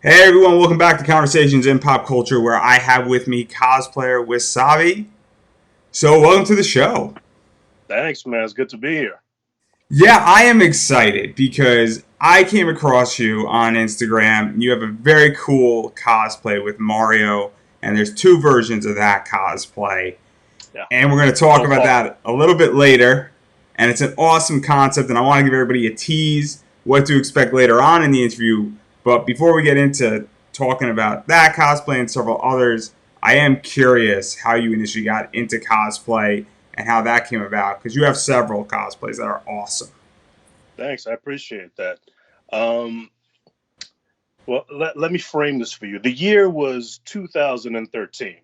Hey everyone, welcome back to Conversations in Pop Culture, where I have with me Cosplayer Wasabi. So, welcome to the show. Thanks, man. It's good to be here. Yeah, I am excited because I came across you on Instagram. You have a very cool cosplay with Mario, and there's two versions of that cosplay. Yeah, And we're going to talk so about far. that a little bit later. And it's an awesome concept, and I want to give everybody a tease what to expect later on in the interview. But before we get into talking about that cosplay and several others, I am curious how you initially got into cosplay and how that came about because you have several cosplays that are awesome. Thanks. I appreciate that. Um, let me frame this for you. The year was 2013.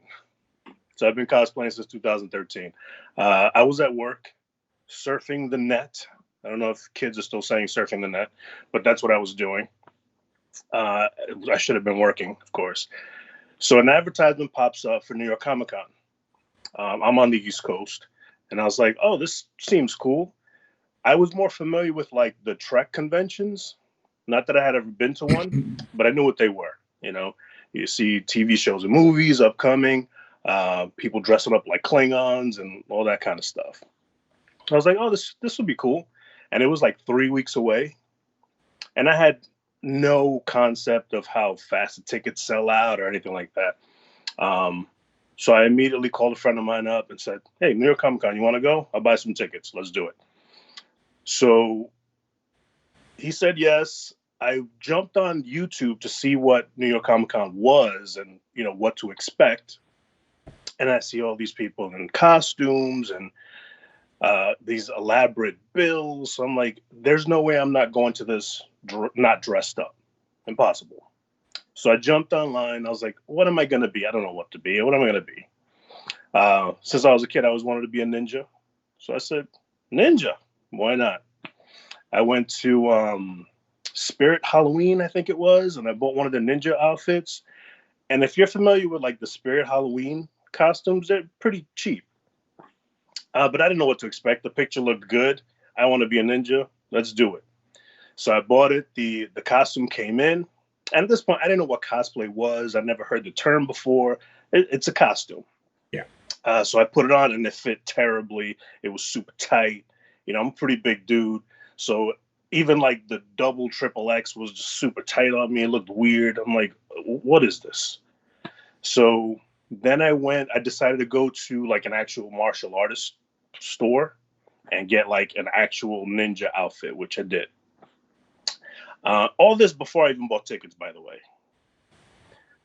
So I've been cosplaying since 2013. I was at work surfing the net. I don't know if kids are still saying surfing the net, but that's what I was doing. Uh, I should have been working, of course. So an advertisement pops up for New York Comic Con. I'm on the East Coast, and I was like, "Oh, this seems cool." I was more familiar with like the Trek conventions. Not that I had ever been to one, but I knew what they were. You see TV shows and movies upcoming, people dressing up like Klingons and all that kind of stuff. I was like, oh, this would be cool, and it was like 3 weeks away, and I had no concept of how fast the tickets sell out or anything like that. Um, so I immediately called a friend of mine up and said, "Hey, New York Comic Con, you want to go? I'll buy some tickets. Let's do it." So he said yes. I jumped on YouTube to see what New York Comic Con was and what to expect. And I see all these people in costumes and these elaborate bills. So I'm like, there's no way I'm not going to this not dressed up. Impossible. So I jumped online. I was like, what am I going to be? I don't know what to be. What am I going to be? Since I was a kid, I always wanted to be a ninja. So I said, ninja. Why not? I went to Spirit Halloween, I think it was, and I bought one of the ninja outfits. And if you're familiar with like the Spirit Halloween costumes, they're pretty cheap. But I didn't know what to expect. The picture looked good. I want to be a ninja. Let's do it. So I bought it. The costume came in, and at this point, I didn't know what cosplay was. I never heard the term before. It's a costume. Yeah. So I put it on, and it fit terribly. It was super tight. I'm a pretty big dude, so even like the double triple X was just super tight on me. It looked weird. I'm like, what is this? So then I decided to go to like an actual martial artist store and get like an actual ninja outfit, which I did. All this before I even bought tickets, by the way,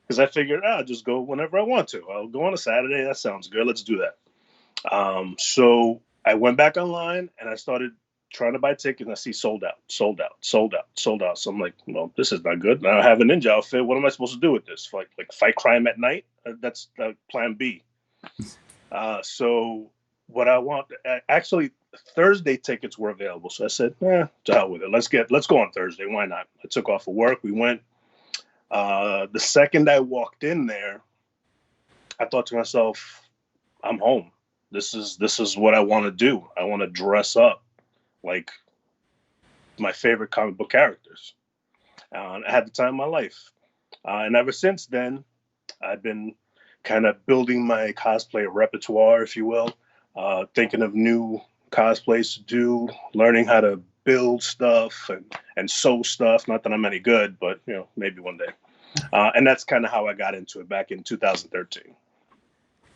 because I figured I'll just go whenever I want to. I'll go on a Saturday. That sounds good. Let's do that. So I went back online and I started trying to buy tickets. And I see sold out, sold out, sold out, sold out. So I'm like, well, this is not good. Now I have a ninja outfit. What am I supposed to do with this? Like fight crime at night? That's plan B. So what I want actually Thursday tickets were available. So I said, to hell with it. Let's go on Thursday. Why not? I took off of work. We went. The second I walked in there, I thought to myself, I'm home. This is what I want to do. I want to dress up like my favorite comic book characters. I had the time of my life, and ever since then, I've been kind of building my cosplay repertoire, if you will, thinking of new cosplays to do, learning how to build stuff and sew stuff. Not that I'm any good, but maybe one day. And that's kind of how I got into it back in 2013.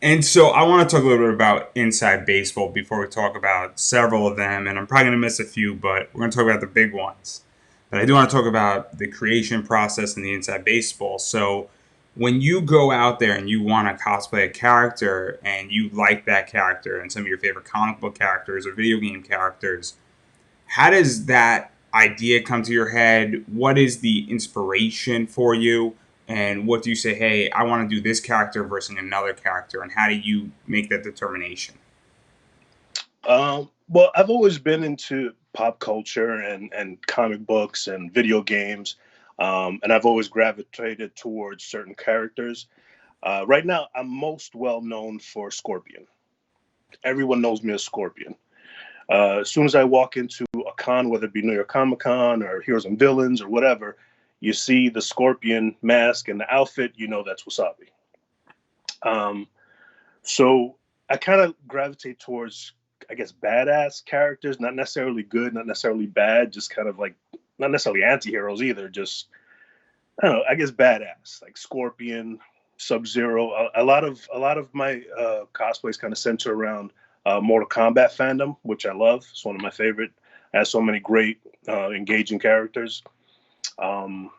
And so I want to talk a little bit about Inside Baseball before we talk about several of them. And I'm probably going to miss a few, but we're going to talk about the big ones. But I do want to talk about the creation process and the Inside Baseball. So when you go out there and you want to cosplay a character and you like that character and some of your favorite comic book characters or video game characters, how does that idea come to your head? What is the inspiration for you? And what do you say, hey, I want to do this character versus another character? And how do you make that determination? Well, I've always been into pop culture and comic books and video games, and I've always gravitated towards certain characters. Right now, I'm most well known for Scorpion. Everyone knows me as Scorpion. As soon as I walk into a con, whether it be New York Comic Con or Heroes and Villains or whatever, you see the scorpion mask and the outfit, you know that's Wasabi. So I kind of gravitate towards, I guess, badass characters, not necessarily good, not necessarily bad, just kind of like not necessarily anti-heroes either, just I don't know, I guess badass, like Scorpion, Sub-Zero. A lot of my cosplays kind of center around Mortal Kombat fandom, which I love. It's one of my favorite. It has so many great, engaging characters. Um,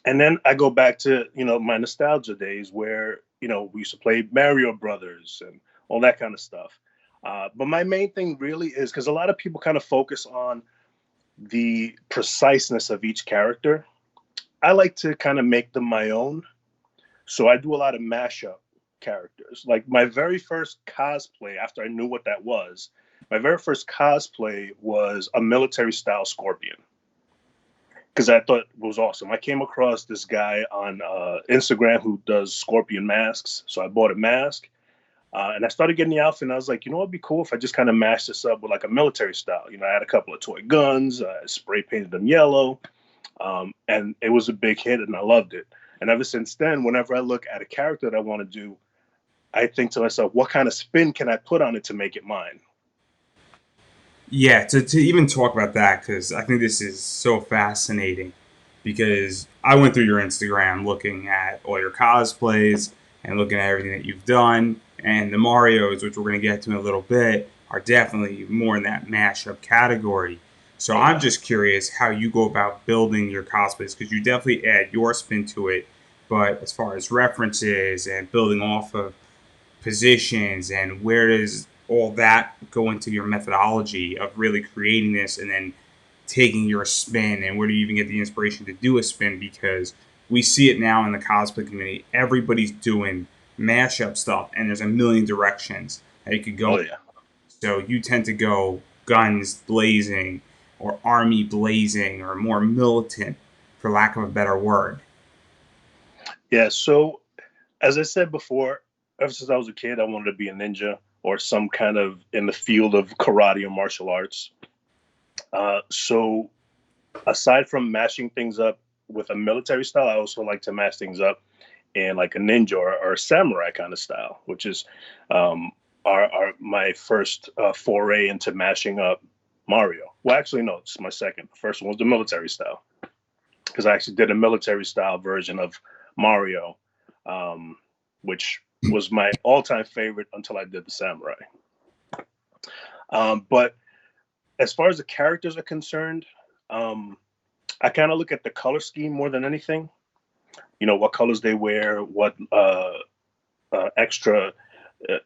and then I go back to my nostalgia days where we used to play Mario Brothers and all that kind of stuff. But my main thing really is because a lot of people kind of focus on the preciseness of each character. I like to kind of make them my own. So I do a lot of mashup characters. Like my very first cosplay, after I knew what that was, my very first cosplay was a military style Scorpion because I thought it was awesome. I came across this guy on Instagram who does Scorpion masks. So I bought a mask and I started getting the outfit. And I was like, it'd be cool if I just kind of mashed this up with like a military style. I had a couple of toy guns, I spray painted them yellow. And it was a big hit and I loved it. And ever since then, whenever I look at a character that I want to do, I think to myself, what kind of spin can I put on it to make it mine? Yeah, to even talk about that, because I think this is so fascinating. Because I went through your Instagram looking at all your cosplays and looking at everything that you've done. And the Marios, which we're going to get to in a little bit, are definitely more in that mashup category. So Oh, I'm yeah. just curious how you go about building your cosplays, because you definitely add your spin to it. But as far as references and building off of positions and where does all that go into your methodology of really creating this and then taking your spin, and where do you even get the inspiration to do a spin? Because we see it now in the cosplay community, everybody's doing mashup stuff and there's a million directions that you could go. Oh, yeah. So you tend to go guns blazing or army blazing or more militant, for lack of a better word. Yeah. So, as I said before, ever since I was a kid, I wanted to be a ninja or some kind of in the field of karate or martial arts. So, aside from mashing things up with a military style, I also like to mash things up in like a ninja or a samurai kind of style, which is um, my first foray into mashing up Mario. Well, actually, no, it's my second. The first one was the military style because I actually did a military style version of Mario, um, which was my all-time favorite until I did the samurai. But as far as the characters are concerned, um, I kind of look at the color scheme more than anything. What colors they wear, what extra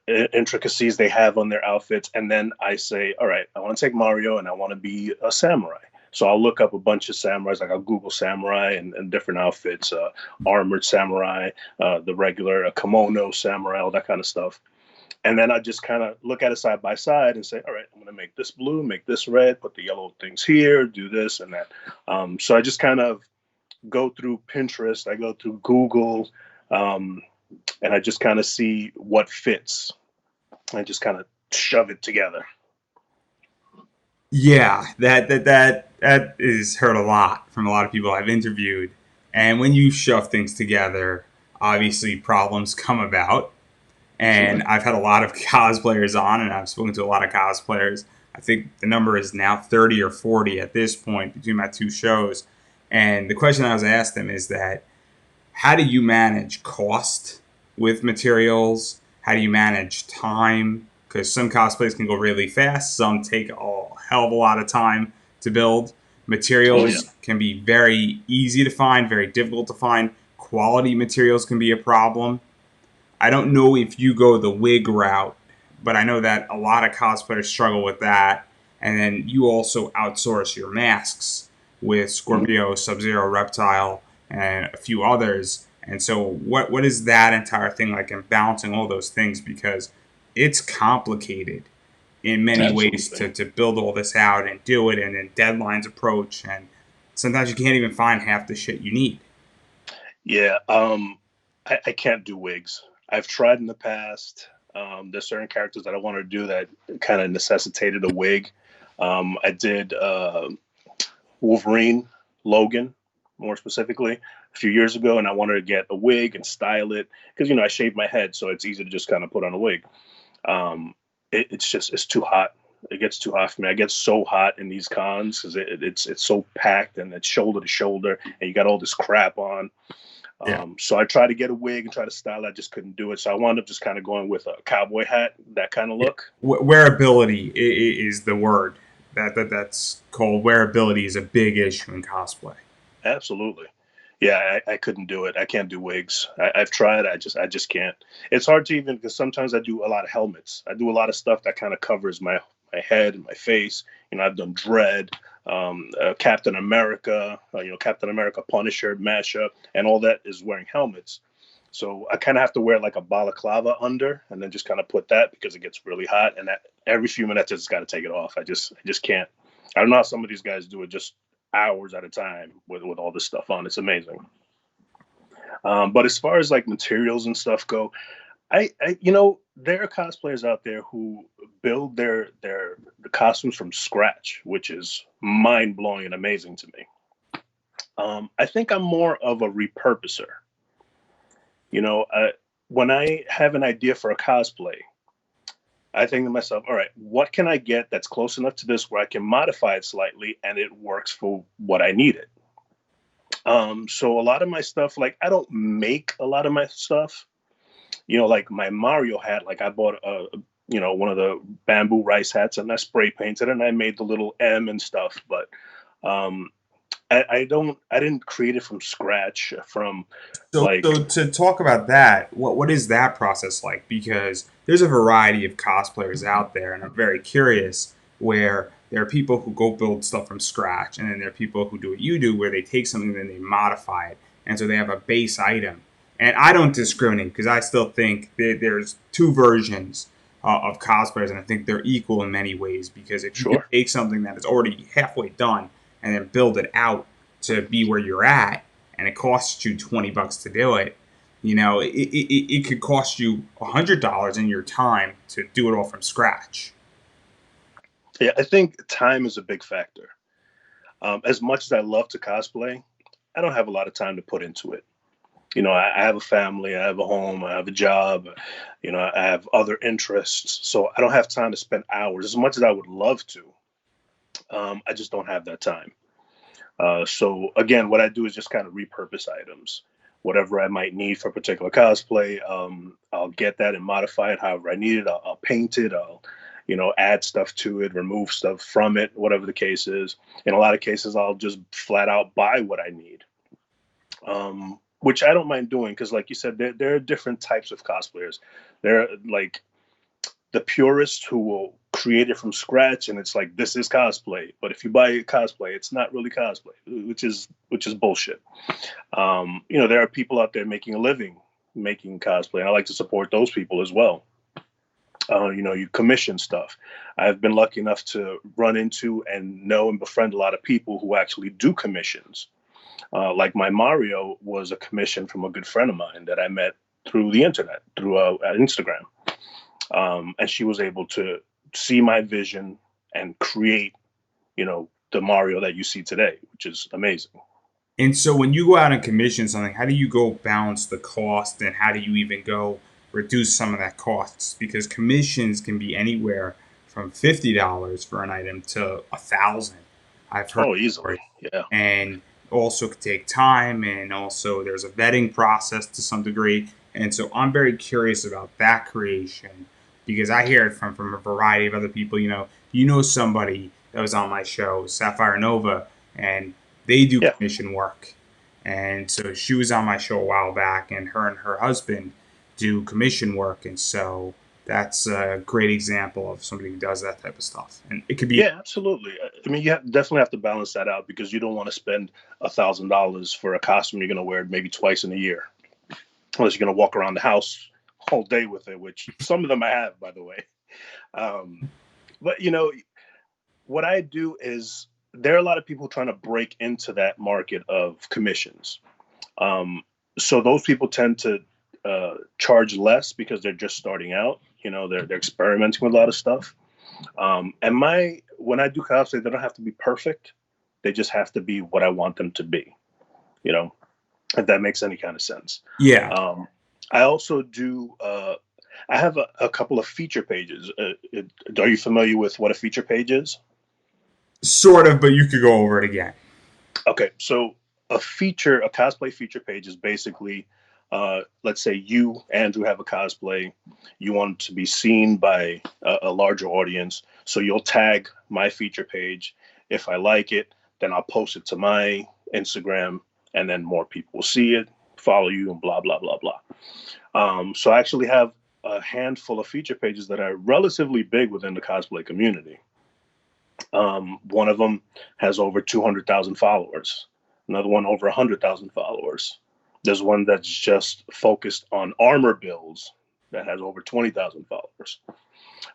intricacies they have on their outfits, and then I say, all right, I want to take Mario and I want to be a samurai. So I'll look up a bunch of samurais, like I'll Google samurai and different outfits, armored samurai, the regular kimono samurai, all that kind of stuff. And then I just kind of look at it side by side and say, all right, I'm going to make this blue, make this red, put the yellow things here, do this and that. So I just kind of go through Pinterest, I go through Google, um, and I just kind of see what fits. I just kind of shove it together. Yeah, that is heard a lot from a lot of people I've interviewed. And when you shove things together, obviously problems come about. And Sure. I've had a lot of cosplayers on, and I've spoken to a lot of cosplayers. I think the number is now 30 or 40 at this point between my two shows. And the question I was asked them is that how do you manage cost with materials? How do you manage time? Because some cosplays can go really fast, some take a hell of a lot of time to build. Oh yeah. Materials can be very easy to find, very difficult to find. Quality materials can be a problem. I don't know if you go the wig route, but I know that a lot of cosplayers struggle with that. And then you also outsource your masks with Mhm. Scorpio, Sub Zero, Reptile, and a few others. And so, what is that entire thing like in balancing all those things? Because it's complicated in many ways Absolutely. to build all this out and do it, and then deadlines approach, and sometimes you can't even find half the shit you need. Yeah. I can't do wigs. I've tried in the past. There's certain characters that I want to do that kind of necessitated a wig. I did Wolverine, Logan. more specifically a few years ago, and I wanted to get a wig and style it because I shaved my head, so it's easy to just kind of put on a wig. Um, it's too hot. It gets too hot for me. I get so hot in these cons because it's so packed and it's shoulder to shoulder, and you got all this crap on. Yeah. So I tried to get a wig and try to style it. I just couldn't do it. So I wound up just kind of going with a cowboy hat, that kind of Yeah. look. Wearability is the word that's called. Wearability is a big issue in cosplay. Absolutely. Yeah, I couldn't do it. I can't do wigs. I've tried. I just can't. It's hard to even because sometimes I do a lot of helmets. I do a lot of stuff that kind of covers my head and my face. I've done Dread, Captain America, Captain America Punisher mashup, and all that is wearing helmets. So I kind of have to wear like a balaclava under, and then just kind of put that because it gets really hot, and that every few minutes I just got to take it off. I just can't. I don't know how some of these guys do it just hours at a time with all this stuff on. It's amazing. But as far as like materials and stuff go, there are cosplayers out there who build their the costumes from scratch, which is mind blowing and amazing to me. I think I'm more of a repurposer. You know, uh, when I have an idea for a cosplay, I think to myself, all right, what can I get that's close enough to this where I can modify it slightly and it works for what I need it. So a lot of my stuff, like I don't make a lot of my stuff. Like my Mario hat, like I bought one of the bamboo rice hats and I spray painted and I made the little M and stuff. But um, I didn't create it from scratch. From like, So to talk about that, what is that process like? Because there's a variety of cosplayers out there, and I'm very curious where there are people who go build stuff from scratch, and then there are people who do what you do, where they take something and they modify it, and so they have a base item. And I don't discriminate because I still think there's two versions of cosplayers, and I think they're equal in many ways. Because if you can sure, take something that is already halfway done and then build it out to be where you're at, and it costs you $20 to do it, it could cost you $100 in your time to do it all from scratch. yeah, I think time is a big factor. As much as I love to cosplay, I don't have a lot of time to put into it. I have a family, I have a home, I have a job, I have other interests. So I don't have time to spend hours as much as I would love to. I just don't have that time. So again, what I do is just kind of repurpose items. Whatever I might need for a particular cosplay, I'll get that and modify it however I need it. I'll paint it. I'll, add stuff to it, remove stuff from it, whatever the case is. In a lot of cases, I'll just flat out buy what I need, which I don't mind doing because, like you said, there are different types of cosplayers. There are like the purists who will create it from scratch and it's like this is cosplay, but if you buy a cosplay it's not really cosplay, which is bullshit. There are people out there making a living making cosplay, and I like to support those people as well. You commission stuff. I've been lucky enough to run into and know and befriend a lot of people who actually do commissions. Like my Mario was a commission from a good friend of mine that I met through the internet, through Instagram. And she was able to see my vision and create, the Mario that you see today, which is amazing. And so when you go out and commission something, how do you go balance the cost, and how do you even go reduce some of that costs? Because commissions can be anywhere from $50 for an item to 1,000. I've heard Oh, easily. stories. Yeah. And also could take time, and also there's a vetting process to some degree. And so I'm very curious about that creation because I hear it from a variety of other people. Somebody that was on my show, Sapphire Nova, and they do Yeah. commission work. And so she was on my show a while back, and her husband do commission work. And so that's a great example of somebody who does that type of stuff. And it could be, Yeah, absolutely. I mean, definitely have to balance that out because you don't want to spend $1,000 for a costume you're going to wear maybe twice in a year, unless you're going to walk around the house all day with it, which some of them I have, by the way. Um, but what I do is there are a lot of people trying to break into that market of commissions. Um, so those people tend to charge less because they're just starting out. They're experimenting with a lot of stuff. And when I do cosplay, they don't have to be perfect. They just have to be what I want them to be. you know, if that makes any kind of sense. Yeah, I also do. I have a couple of feature pages. Are you familiar with what a feature page is? sort of, but you could go over it again. Okay, so a cosplay feature page is basically, let's say you, Andrew, have a cosplay. You want it to be seen by a larger audience. So you'll tag my feature page. If I like it, then I'll post it to my Instagram, and then more people will see it, follow you, and blah, blah, blah, blah. So I actually have a handful of feature pages that are relatively big within the cosplay community. One of them has over 200,000 followers. Another one over 100,000 followers. There's one that's just focused on armor builds that has over 20,000 followers.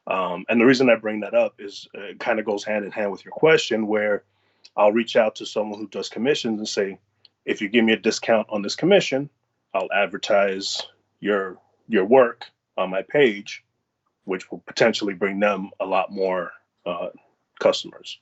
And the reason I bring that up is it kind of goes hand in hand with your question, where I'll reach out to someone who does commissions and say, if you give me a discount on this commission, I'll advertise your work on my page, which will potentially bring them a lot more customers.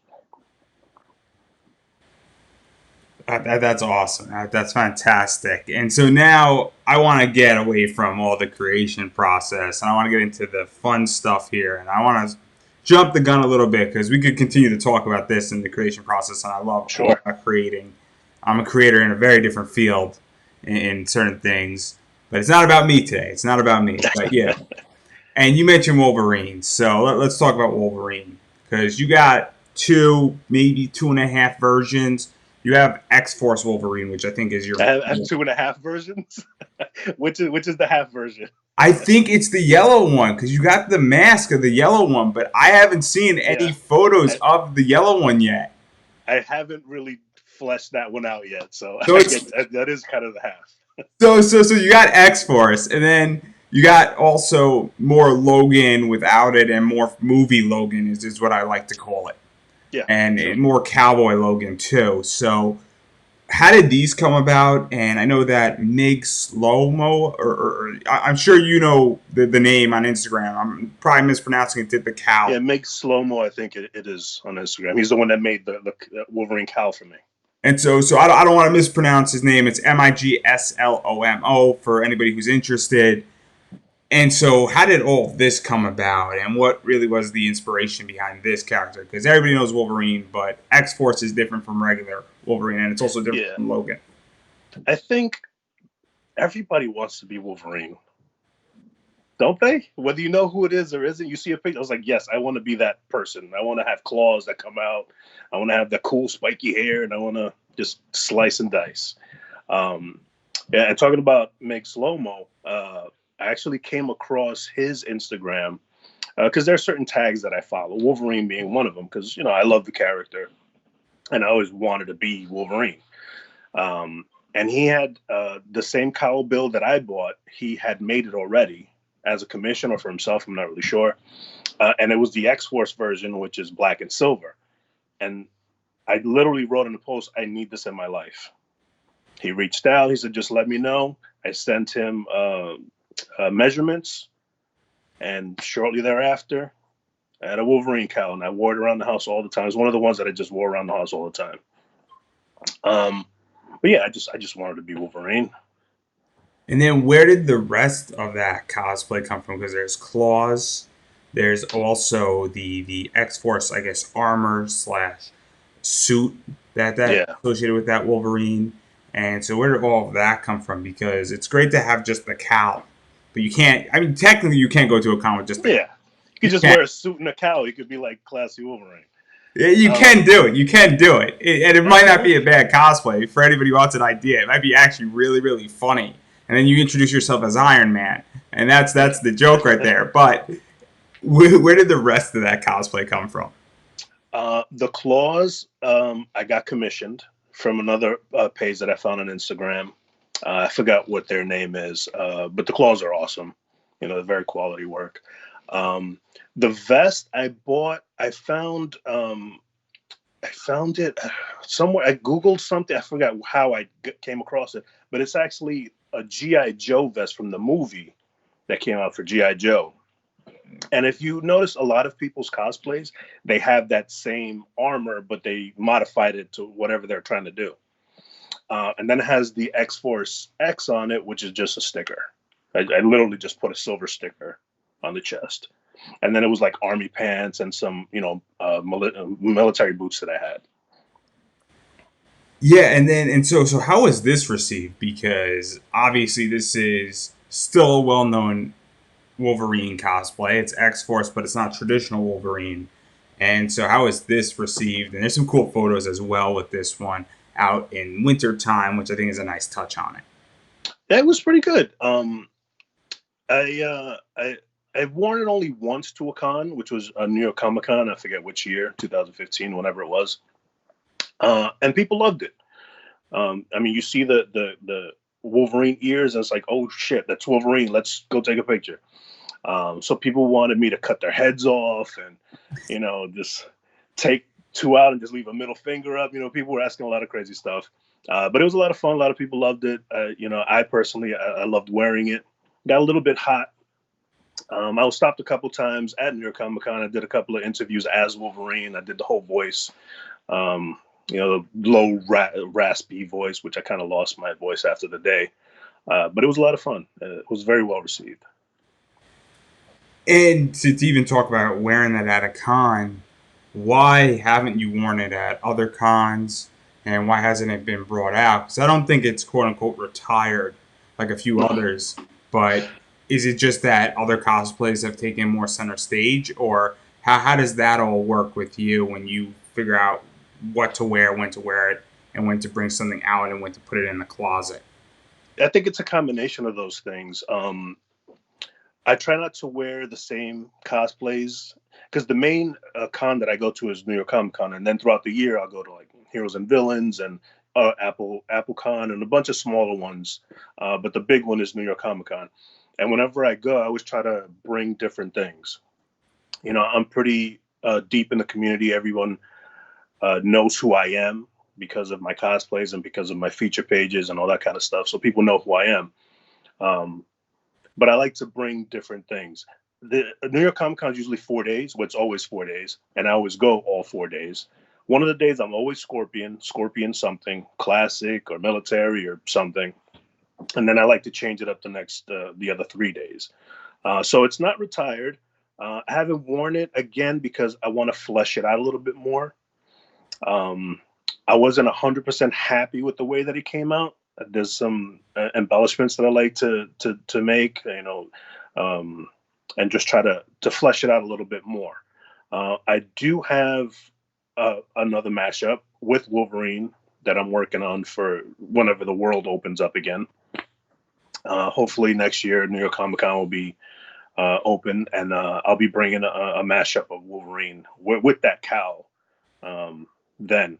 That's awesome. That's fantastic. And so now I want to get away from all the creation process and I want to get into the fun stuff here. And I want to jump the gun a little bit because we could continue to talk about this in the creation process. And I love all Sure. about creating. I'm a creator in a very different field in certain things, but it's not about me today. It's not about me. But yeah. And you mentioned Wolverine. So let's talk about Wolverine because you got two, maybe two and a half versions. You have X Force Wolverine, which I think is your. I have two and a half versions. Which is the half version? I think it's the yellow one because you got the mask of the yellow one, but I haven't seen any Yeah, photos I, of the yellow one yet. I haven't really fleshed that one out yet, so So I it's get that is kind of the half. so you got X Force, and then you got also more Logan without it, and more movie Logan is what I like to call it, Yeah, and sure. more cowboy Logan too. So how did these come about? And I know that Mig Slomo, I'm sure you know the name on Instagram. I'm probably mispronouncing it. Did the cow? Yeah, make slow mo. I think it is on Instagram. He's the one that made the Wolverine cowl for me. And so I don't want to mispronounce his name. It's Migslomo for anybody who's interested. And so, how did all of this come about, and what really was the inspiration behind this character? Because everybody knows Wolverine, but X Force is different from regular Wolverine, and it's also different Yeah, from Logan. I think everybody wants to be Wolverine, don't they? Whether you know who it is or isn't, you see a picture. I was like, yes, I want to be that person. I want to have claws that come out. I want to have the cool spiky hair, and I want to just slice and dice. Um, yeah, and talking about Meg Slomo, I actually came across his Instagram because there are certain tags that I follow, Wolverine being one of them, because I love the character and I always wanted to be Wolverine. And he had the same cowl build that I bought. He had made it already as a commission or for himself. I'm not really sure. And it was the X Force version, which is black and silver. And I literally wrote in the post, I need this in my life. He reached out. He said, just let me know. I sent him measurements. And shortly thereafter, I had a Wolverine cowl, and I wore it around the house all the time. It's one of the ones that I just wore around the house all the time. But yeah, I just wanted to be Wolverine. And then, where did the rest of that cosplay come from? Because there's claws, there's also the X Force, I guess, armor slash suit that Yeah, associated with that Wolverine. And so, where did all of that come from? Because it's great to have just the cowl, but you can't. I mean, technically, you can't go to a con with just the. yeah. You could You just can't. wear a suit and a cowl. You could be like classy Wolverine. You can Um, do it. You can do it. And it might not be a absolutely. bad cosplay for anybody who wants an idea. It might be actually really, really funny. And then you introduce yourself as Iron Man, and that's the joke right there. But where did the rest of that cosplay come from? The claws, I got commissioned from another page that I found on Instagram. I forgot what their name is, but the claws are awesome. They're very quality work. Um, the vest I bought, I found it somewhere. I googled something. I forgot how I came across it, but it's actually a GI Joe vest from the movie that came out for GI Joe. And if you notice, a lot of people's cosplays, they have that same armor, but they modified it to whatever they're trying to do. And then it has the X Force X on it, which is just a sticker. I literally just put a silver sticker on the chest, and then it was like army pants and some, military boots that I had. Yeah, and so how was this received? Because obviously this is still a well-known Wolverine cosplay. It's X Force, but it's not traditional Wolverine. And so how is this received? And there's some cool photos as well with this one out in winter time, which I think is a nice touch on it. That was pretty good. I've worn it only once to a con, which was a New York Comic Con. I forget which year, 2015, whenever it was. And people loved it. I mean, you see the Wolverine ears, and it's like, oh shit, that's Wolverine. Let's go take a picture. So people wanted me to cut their heads off, and just take two out and just leave a middle finger up. People were asking a lot of crazy stuff, but it was a lot of fun. A lot of people loved it. I personally, I loved wearing it. Got a little bit hot. I was stopped a couple times at New York Comic Con. I did a couple of interviews as Wolverine. I did the whole voice. The low raspy voice, which I kind of lost my voice after the day. But it was a lot of fun. It was very well received. And to even talk about wearing that at a con, why haven't you worn it at other cons? And why hasn't it been brought out? Because I don't think it's quote unquote retired like a few others. But is it just that other cosplays have taken more center stage? Or how does that all work with you when you figure out what to wear, when to wear it, and when to bring something out and when to put it in the closet? I think it's a combination of those things. I try not to wear the same cosplays because the main con that I go to is New York Comic Con, and then throughout the year I'll go to like Heroes and Villains and Apple Con and a bunch of smaller ones. But the big one is New York Comic Con, and whenever I go, I always try to bring different things. I'm pretty deep in the community. Everyone knows who I am because of my cosplays and because of my feature pages and all that kind of stuff. So people know who I am. But I like to bring different things. The New York Comic Con is usually 4 days. Well, it's always 4 days, and I always go all 4 days. One of the days I'm always Scorpion something classic or military or something, and then I like to change it up the other 3 days. So it's not retired. I haven't worn it again because I want to flesh it out a little bit more. I wasn't 100% happy with the way that it came out. There's some embellishments that I like to make, and just try to flesh it out a little bit more. I do have another mashup with Wolverine that I'm working on for whenever the world opens up again. Hopefully next year, New York Comic Con will be open, and I'll be bringing a mashup of Wolverine with that cowl. Then.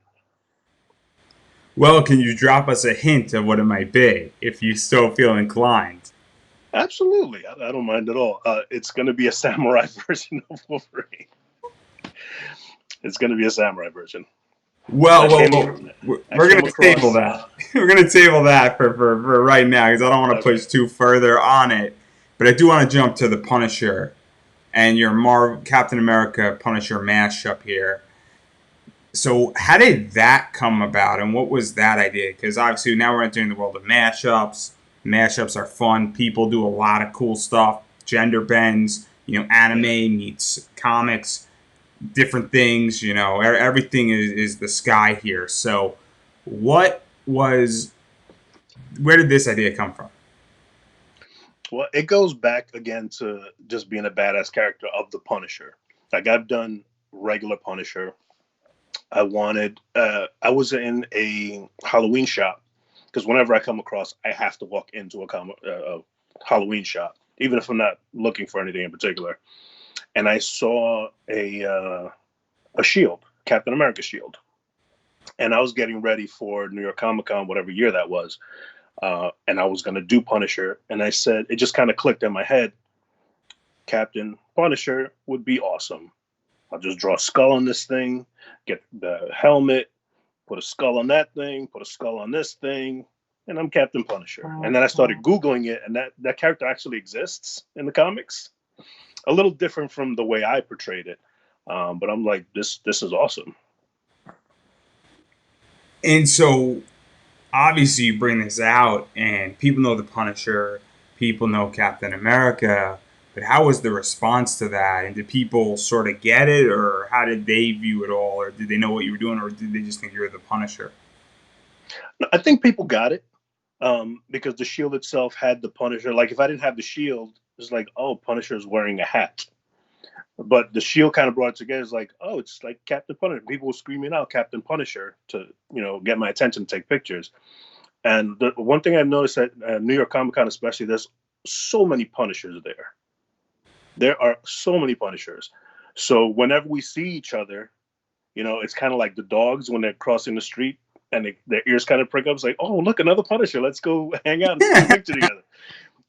Well, can you drop us a hint of what it might be if you still feel inclined? Absolutely. I don't mind at all. It's going to be a samurai version of Wolverine. It's going to be a samurai version. Well, we're going to table Across. that. We're going to table that for right now because I don't want to push too further on it. But I do want to jump to the Punisher and your Captain America Punisher mashup here. So how did that come about, and what was that idea? Because obviously now we're entering the world of mashups. Mashups are fun. People do a lot of cool stuff. Gender bends. Anime meets comics. Different things. Everything is the sky here. So, where did this idea come from? Well, it goes back again to just being a badass character of the Punisher. Like I've done regular Punisher. I was in a Halloween shop because whenever I come across, I have to walk into a Halloween shop, even if I'm not looking for anything in particular. And I saw a shield, Captain America shield, and I was getting ready for New York Comic Con, whatever year that was, and I was going to do Punisher, and I said it just kind of clicked in my head. Captain Punisher would be awesome. I'll just draw a skull on this thing, get the helmet, put a skull on that thing, put a skull on this thing, and I'm Captain Punisher. And then I started Googling it, and that character actually exists in the comics. A little different from the way I portrayed it. But I'm like, this is awesome. And so, obviously you bring this out, and people know the Punisher, people know Captain America, but how was the response to that? And did people sort of get it, or how did they view it all, or did they know what you were doing, or did they just think you were the Punisher? I think people got it because the shield itself had the Punisher. Like if I didn't have the shield, it's like, oh, Punisher is wearing a hat. But the shield kind of brought it together. It's like, oh, it's like Captain Punisher. People were screaming out Captain Punisher to, get my attention to take pictures. And the one thing I've noticed at New York Comic Con, especially, there's so many Punishers there. There are so many Punishers. So whenever we see each other, it's kind of like the dogs when they're crossing the street and their ears kind of prick up. It's like, oh, look, another Punisher. Let's go hang out and take a picture together.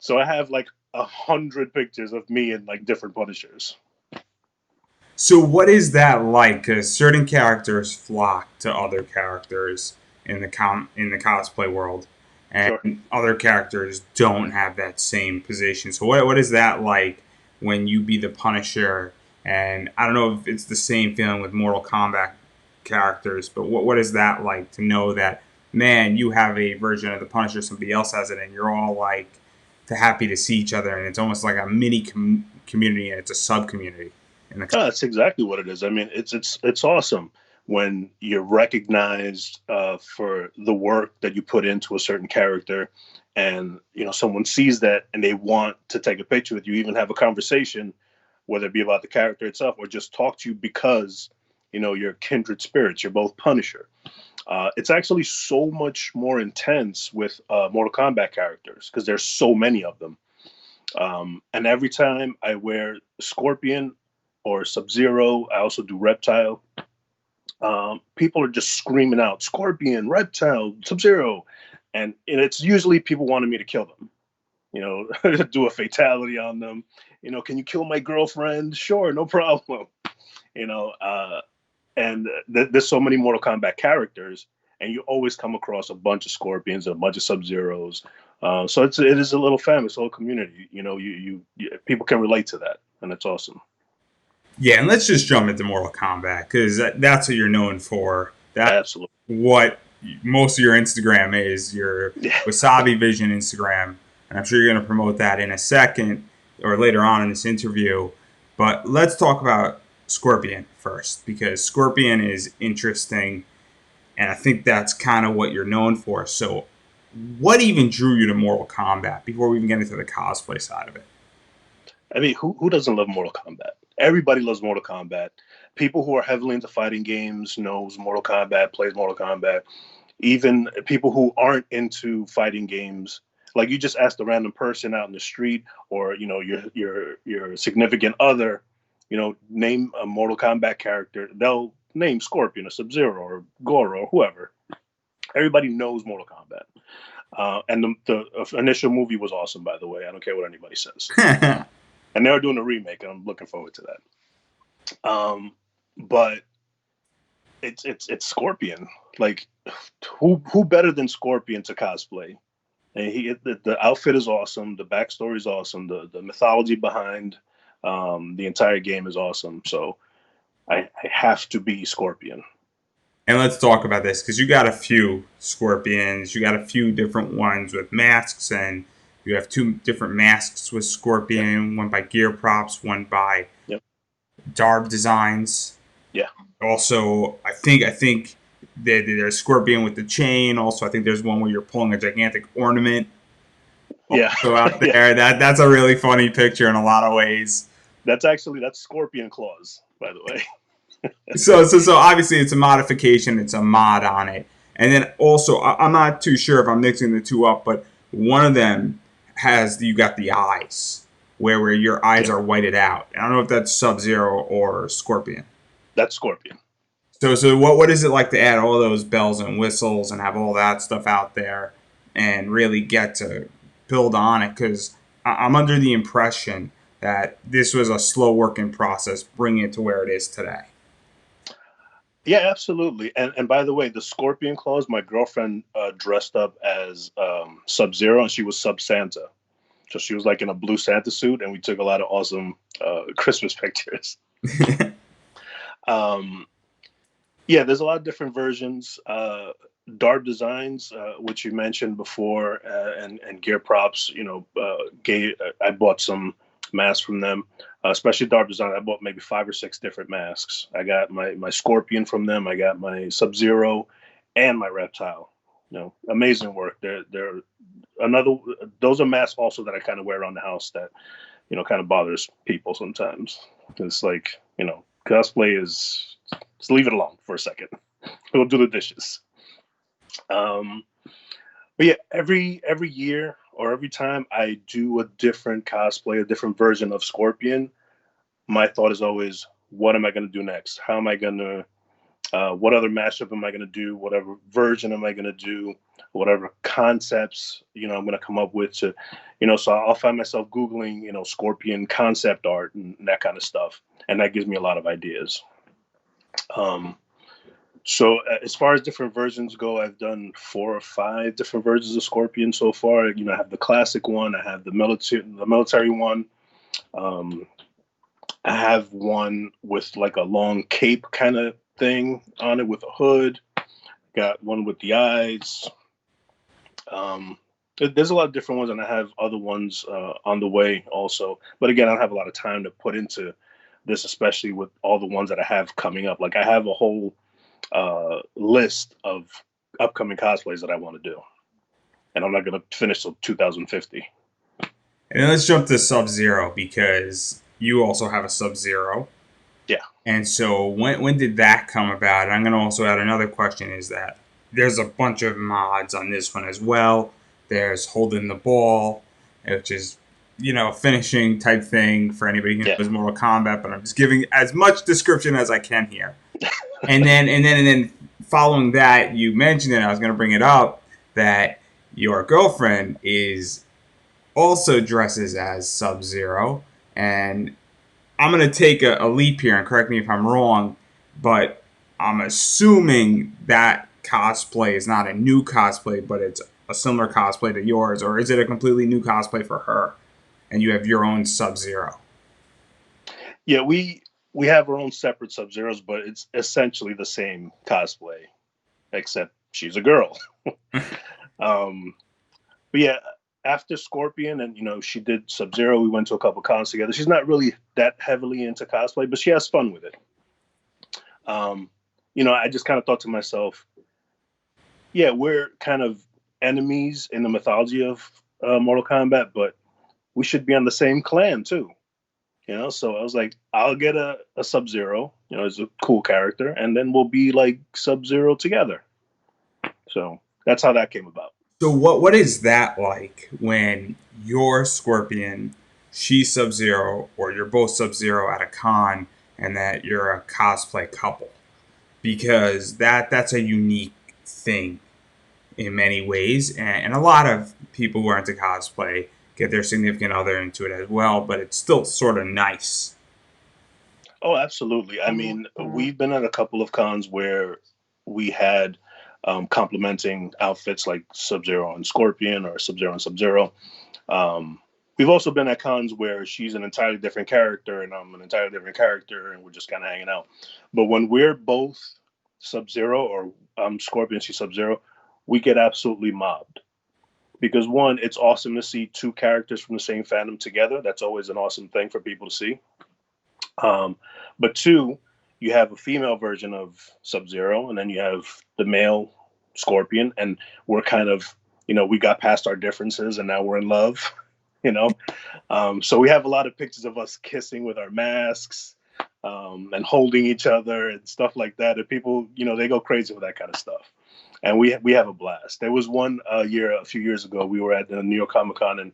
So I have like 100 pictures of me and like different Punishers. So what is that like? Because certain characters flock to other characters in the cosplay world, Sure. and other characters don't have that same position. So what is that like when you be the Punisher? And I don't know if it's the same feeling with Mortal Kombat characters, but what is that like to know that, man, you have a version of the Punisher, somebody else has it, and you're all like to happy to see each other, and it's almost like a mini community, and it's a sub community in the. Oh, that's exactly what it is. I mean, it's awesome when you're recognized for the work that you put into a certain character, and someone sees that and they want to take a picture with you, even have a conversation, whether it be about the character itself or just talk to you because you're kindred spirits. You're both Punisher. It's actually so much more intense with Mortal Kombat characters because there's so many of them. And every time I wear Scorpion or Sub-Zero, I also do Reptile. People are just screaming out Scorpion, Reptile, Sub-Zero, and it's usually people wanting me to kill them. Do a fatality on them. Can you kill my girlfriend? Sure, no problem. And there's so many Mortal Kombat characters, and you always come across a bunch of Scorpions, a bunch of Sub-Zeros. So it is a little family, it's a little community. You people can relate to that, and it's awesome. Yeah, and let's just jump into Mortal Kombat because that's what you're known for. That's Absolutely. what most of your Instagram is, your Yeah. Wasabi Vision Instagram. And I'm sure you're going to promote that in a second or later on in this interview. But let's talk about Scorpion first because Scorpion is interesting. And I think that's kind of what you're known for. So, what even drew you to Mortal Kombat before we even get into the cosplay side of it? I mean, who doesn't love Mortal Kombat? Everybody loves Mortal Kombat. People who are heavily into fighting games knows Mortal Kombat, plays Mortal Kombat. Even people who aren't into fighting games, like you just asked a random person out in the street, or your significant other, name a Mortal Kombat character, they'll name Scorpion or Sub-Zero or Goro or whoever. Everybody knows Mortal Kombat. And the initial movie was awesome, by the way. I don't care what anybody says. And they're doing a remake, and I'm looking forward to that. But it's Scorpion. Like, who better than Scorpion to cosplay? And the outfit is awesome. The backstory is awesome. The mythology behind the entire game is awesome. So I have to be Scorpion. And let's talk about this because you got a few Scorpions. You got a few different ones with masks, and you have two different masks with Scorpion. One by Gear Props, one by Yep. Darb Designs. Yeah. Also, I think there's Scorpion with the chain. Also, I think there's one where you're pulling a gigantic ornament. Yeah. So out Yeah. there, that's a really funny picture in a lot of ways. That's Scorpion Claws, by the way. So obviously it's a modification, it's a mod on it, and then also I'm not too sure if I'm mixing the two up, but one of them has you got the eyes where your eyes are whited out. I don't know if that's Sub-Zero or Scorpion. That's Scorpion. So what is it like to add all those bells and whistles and have all that stuff out there and really get to build on it? Because I'm under the impression that this was a slow working process bringing it to where it is today. Yeah, absolutely. And by the way, the Scorpion Claws, my girlfriend dressed up as Sub-Zero, and she was Sub Santa. So she was like in a blue Santa suit, and we took a lot of awesome Christmas pictures. Yeah, there's a lot of different versions. Darb Designs, which you mentioned before, and Gear Props. I bought some masks from them, especially Darb Design. I bought maybe 5 or 6 different masks. I got my Scorpion from them. I got my Sub-Zero, and my Reptile. Amazing work. They're another. Those are masks also that I kind of wear around the house that kind of bothers people sometimes. It's like cosplay is just leave it alone for a second. We'll do the dishes. But yeah, every year or every time I do a different cosplay, a different version of Scorpion, my thought is always, what am I going to do next? How am I going to what other mashup am I going to do? Whatever version am I going to do? Whatever concepts I'm going to come up with to, so I'll find myself Googling, Scorpion concept art and that kind of stuff, and that gives me a lot of ideas. So as far as different versions go, I've done 4 or 5 different versions of Scorpion so far. I have the classic one, I have the military one. I have one with like a long cape kind of thing on it with a hood. Got one with the eyes. There's a lot of different ones, and I have other ones on the way also. But again, I don't have a lot of time to put into this, especially with all the ones that I have coming up. Like I have a whole list of upcoming cosplays that I want to do, and I'm not going to finish till 2050. And then let's jump to Sub-Zero, because you also have a Sub-Zero. Yeah. And so when did that come about? And I'm going to also add another question, is that there's a bunch of mods on this one as well. There's Holding the Ball, which is, finishing type thing for anybody who knows Mortal Kombat, but I'm just giving as much description as I can here. and then following that, you mentioned it, I was going to bring it up, that your girlfriend also dresses as Sub-Zero, and I'm going to take a leap here and correct me if I'm wrong, but I'm assuming that cosplay is not a new cosplay, but it's a similar cosplay to yours, or is it a completely new cosplay for her, and you have your own Sub-Zero? Yeah, we have our own separate Sub-Zeros, but it's essentially the same cosplay, except she's a girl. But yeah, after Scorpion and she did Sub-Zero, we went to a couple cons together. She's not really that heavily into cosplay, but she has fun with it. I just kind of thought to myself, yeah, we're kind of enemies in the mythology of Mortal Kombat, but we should be on the same clan too. So I was like, I'll get a Sub-Zero, as a cool character, and then we'll be like Sub-Zero together. So that's how that came about. So what is that like when you're Scorpion, she's Sub-Zero, or you're both Sub-Zero at a con, and that you're a cosplay couple? Because that's a unique thing in many ways, and a lot of people who are into cosplay get their significant other into it as well, but it's still sort of nice. Oh, absolutely. I mean, we've been at a couple of cons where we had complementing outfits like Sub-Zero and Scorpion, or Sub-Zero and Sub-Zero. We've also been at cons where she's an entirely different character and I'm an entirely different character, and we're just kind of hanging out. But when we're both Sub-Zero, or I'm Scorpion, she's Sub-Zero, we get absolutely mobbed. Because one, it's awesome to see 2 characters from the same fandom together. That's always an awesome thing for people to see. But 2, you have a female version of Sub-Zero, and then you have the male Scorpion, and we're kind of, we got past our differences and now we're in love, So we have a lot of pictures of us kissing with our masks, and holding each other and stuff like that. And people, they go crazy with that kind of stuff. And we have a blast. There was one year, a few years ago, we were at the New York Comic Con, and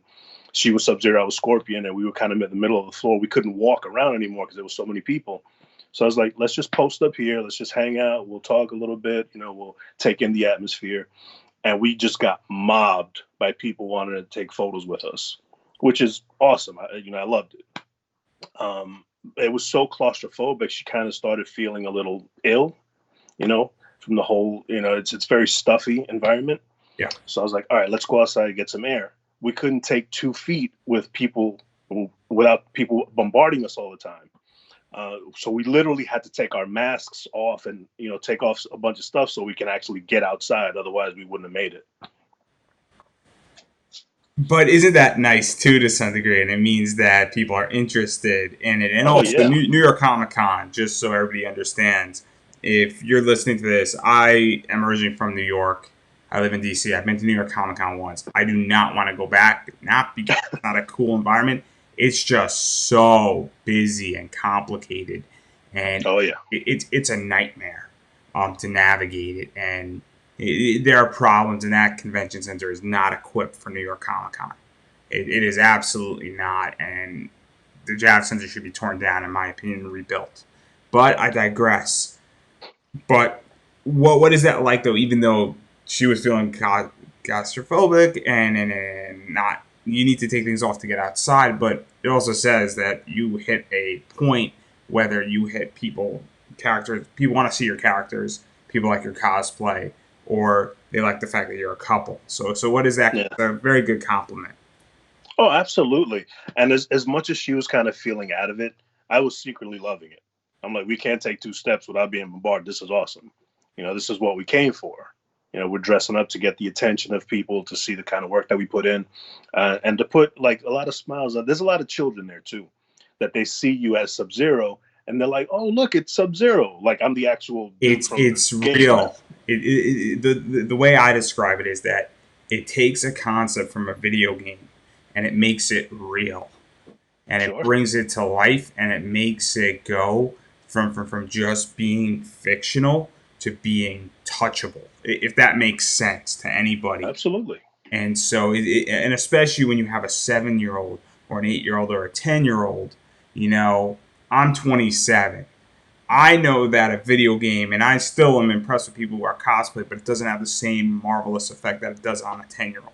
she was Sub-Zero, I was Scorpion, and we were kind of in the middle of the floor. We couldn't walk around anymore because there was so many people. So I was like, let's just post up here. Let's just hang out. We'll talk a little bit. We'll take in the atmosphere. And we just got mobbed by people wanting to take photos with us, which is awesome. I loved it. It was so claustrophobic. She kind of started feeling a little ill, from the whole, it's very stuffy environment. Yeah. So I was like, all right, let's go outside and get some air. We couldn't take 2 feet with people, without people bombarding us all the time. So we literally had to take our masks off and take off a bunch of stuff so we can actually get outside. Otherwise, we wouldn't have made it. But isn't that nice too, to some degree? And it means that people are interested in it. And Oh also, yeah, New York Comic Con, just so everybody understands, if you're listening to this, I am originally from New York. I live in DC. I've been to New York Comic Con once. I do not want to go back, not because it's not a cool environment. It's just so busy and complicated, and oh yeah, it's a nightmare to navigate it. And there are problems, and that convention center is not equipped for New York Comic Con. It is absolutely not, and the Javits Center should be torn down, in my opinion, and rebuilt. But I digress. But what is that like, though? Even though she was feeling claustrophobic and not, you need to take things off to get outside. But it also says that you hit a point, whether you hit characters, people want to see your characters, people like your cosplay, or they like the fact that you're a couple. So what is that? yeah. It's a very good compliment. Oh, absolutely. And as much as she was kind of feeling out of it, I was secretly loving it. I'm like, we can't take two steps without being bombarded. This is awesome. This is what we came for. We're dressing up to get the attention of people, to see the kind of work that we put in, and to put like a lot of smiles. There's a lot of children there too, that they see you as Sub-Zero, and they're like, "Oh, look, it's Sub-Zero!" Like I'm the actual dude from It's the game. real. The way I describe it is that it takes a concept from a video game and it makes it real, and it Sure, brings it to life, and it makes it go from just being fictional to being touchable, if that makes sense to anybody. absolutely. And so, and especially when you have a 7 year old or an 8 year old or a 10 year old, you know, I'm 27. I know that a video game, and I still am impressed with people who are cosplay, but it doesn't have the same marvelous effect that it does on a 10-year-old.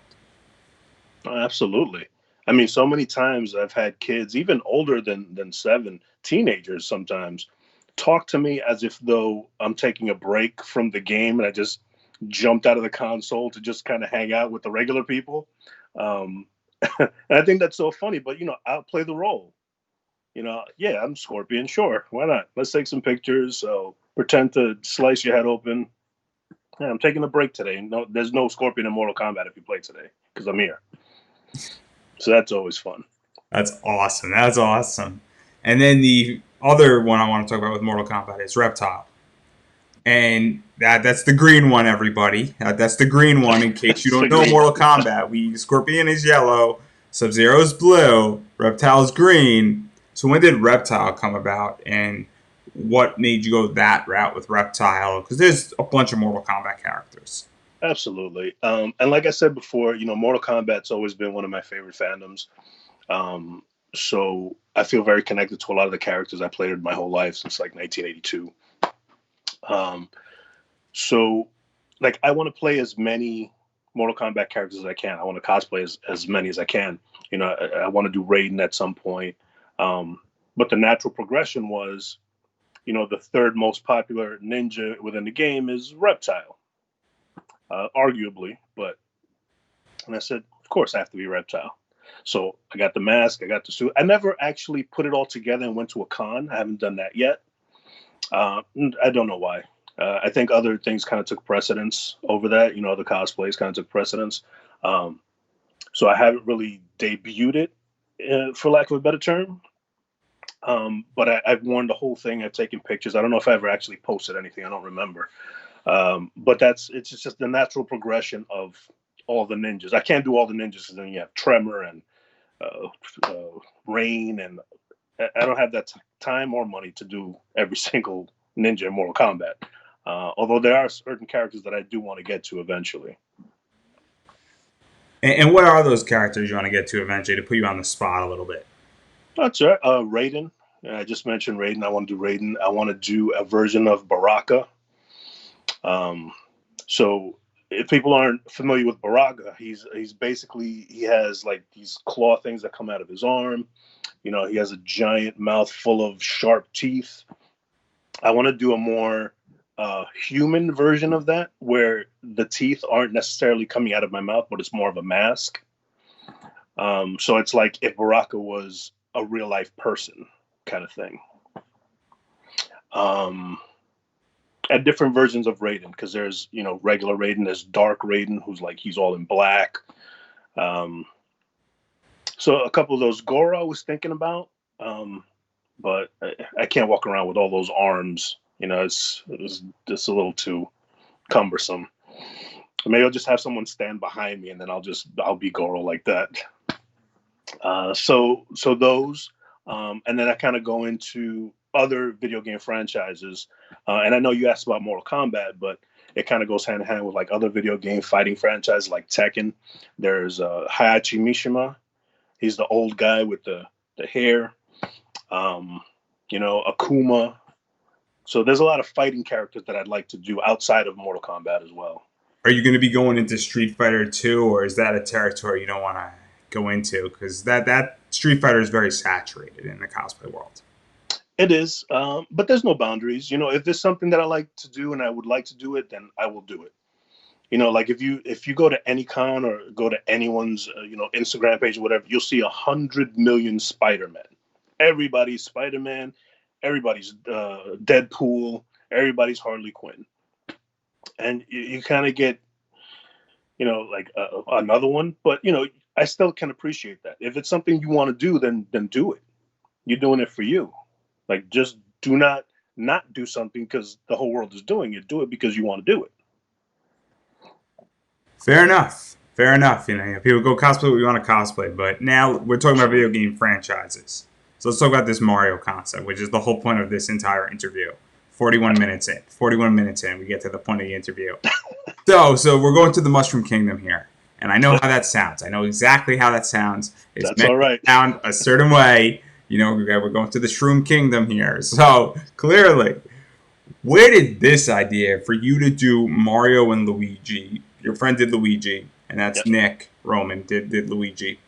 Oh, absolutely. I mean, so many times I've had kids, even older than seven, teenagers sometimes, talk to me as if though I'm taking a break from the game and I just jumped out of the console to just kind of hang out with the regular people. Um, and I think that's so funny, but I'll play the role. Yeah, I'm Scorpion. Sure, why not? Let's take some pictures. So pretend to slice your head open. Yeah, I'm taking a break today. No, there's no Scorpion in Mortal Kombat if you play today because I'm here. So that's always fun. That's awesome. That's awesome. And then the other one I want to talk about with Mortal Kombat is Reptile. And that's the green one, everybody. That's the green one. In case you It's don't a know green Mortal one. Kombat, we Scorpion is yellow, Sub Zero is blue, Reptile is green. So when did Reptile come about, and what made you go that route with Reptile? Because there's a bunch of Mortal Kombat characters. Absolutely. And like I said before, Mortal Kombat's always been one of my favorite fandoms. Um, so I feel very connected to a lot of the characters I played my whole life since like 1982. Um, so, like, I want to play as many Mortal Kombat characters as I can. I want to cosplay as many as I can. I want to do Raiden at some point. Um, but the natural progression was, the third most popular ninja within the game is Reptile, arguably. And I said, of course, I have to be Reptile. So I got the mask, I got the suit. I never actually put it all together and went to a con. I haven't done that yet. I don't know why. I think other things kind of took precedence over that. The cosplays kind of took precedence. Um, so I haven't really debuted it, for lack of a better term. But I've worn the whole thing. I've taken pictures. I don't know if I ever actually posted anything. I don't remember. But it's just the natural progression of all the ninjas. I can't do all the ninjas because then you have Tremor and uh, Rain, and I don't have that time or money to do every single ninja in Mortal Kombat. Although there are certain characters that I do want to get to eventually. And what are those characters you want to get to eventually, to put you on the spot a little bit? That's right. Raiden. I just mentioned Raiden. I want to do Raiden. I want to do a version of Baraka. Um, so if people aren't familiar with Baraka, he's basically, he has like these claw things that come out of his arm. He has a giant mouth full of sharp teeth. I want to do a more human version of that, where the teeth aren't necessarily coming out of my mouth, but it's more of a mask. So it's like if Baraka was a real life person kind of thing. Um, at different versions of Raiden, because there's regular Raiden, there's Dark Raiden, who's like he's all in black. Um, so a couple of those Goro I was thinking about, but I can't walk around with all those arms. It's just a little too cumbersome. Maybe I'll just have someone stand behind me, and then I'll be Goro like that. So those, and then I kind of go into other video game franchises, and I know you asked about Mortal Kombat, but it kind of goes hand in hand with like other video game fighting franchises like Tekken. There's Hayachi Mishima. He's the old guy with the hair. Akuma. So there's a lot of fighting characters that I'd like to do outside of Mortal Kombat as well. Are you going to be going into Street Fighter 2, or is that a territory you don't want to go into? Because that Street Fighter is very saturated in the cosplay world. It is, but there's no boundaries. If there's something that I like to do and I would like to do it, then I will do it. Like if you go to any con or go to anyone's Instagram page or whatever, you'll see 100 million Spider-Man. Everybody's Spider-Man, everybody's Deadpool, everybody's Harley Quinn, and you kind of get like another one. But I still can appreciate that. If it's something you want to do, then do it. You're doing it for you. Like, just do not do something because the whole world is doing it. Do it because you want to do it. Fair enough. Fair enough. People go cosplay, we want to cosplay. But now we're talking about video game franchises. So let's talk about this Mario concept, which is the whole point of this entire interview. 41 minutes in, we get to the point of the interview. So we're going to the Mushroom Kingdom here. And I know how that sounds. I know exactly how that sounds. It's That's all right. To sound a certain way. We're going to the Shroom Kingdom here. So clearly, where did this idea for you to do Mario and Luigi? Your friend did Luigi, and that's Yep. Nick Roman did Luigi.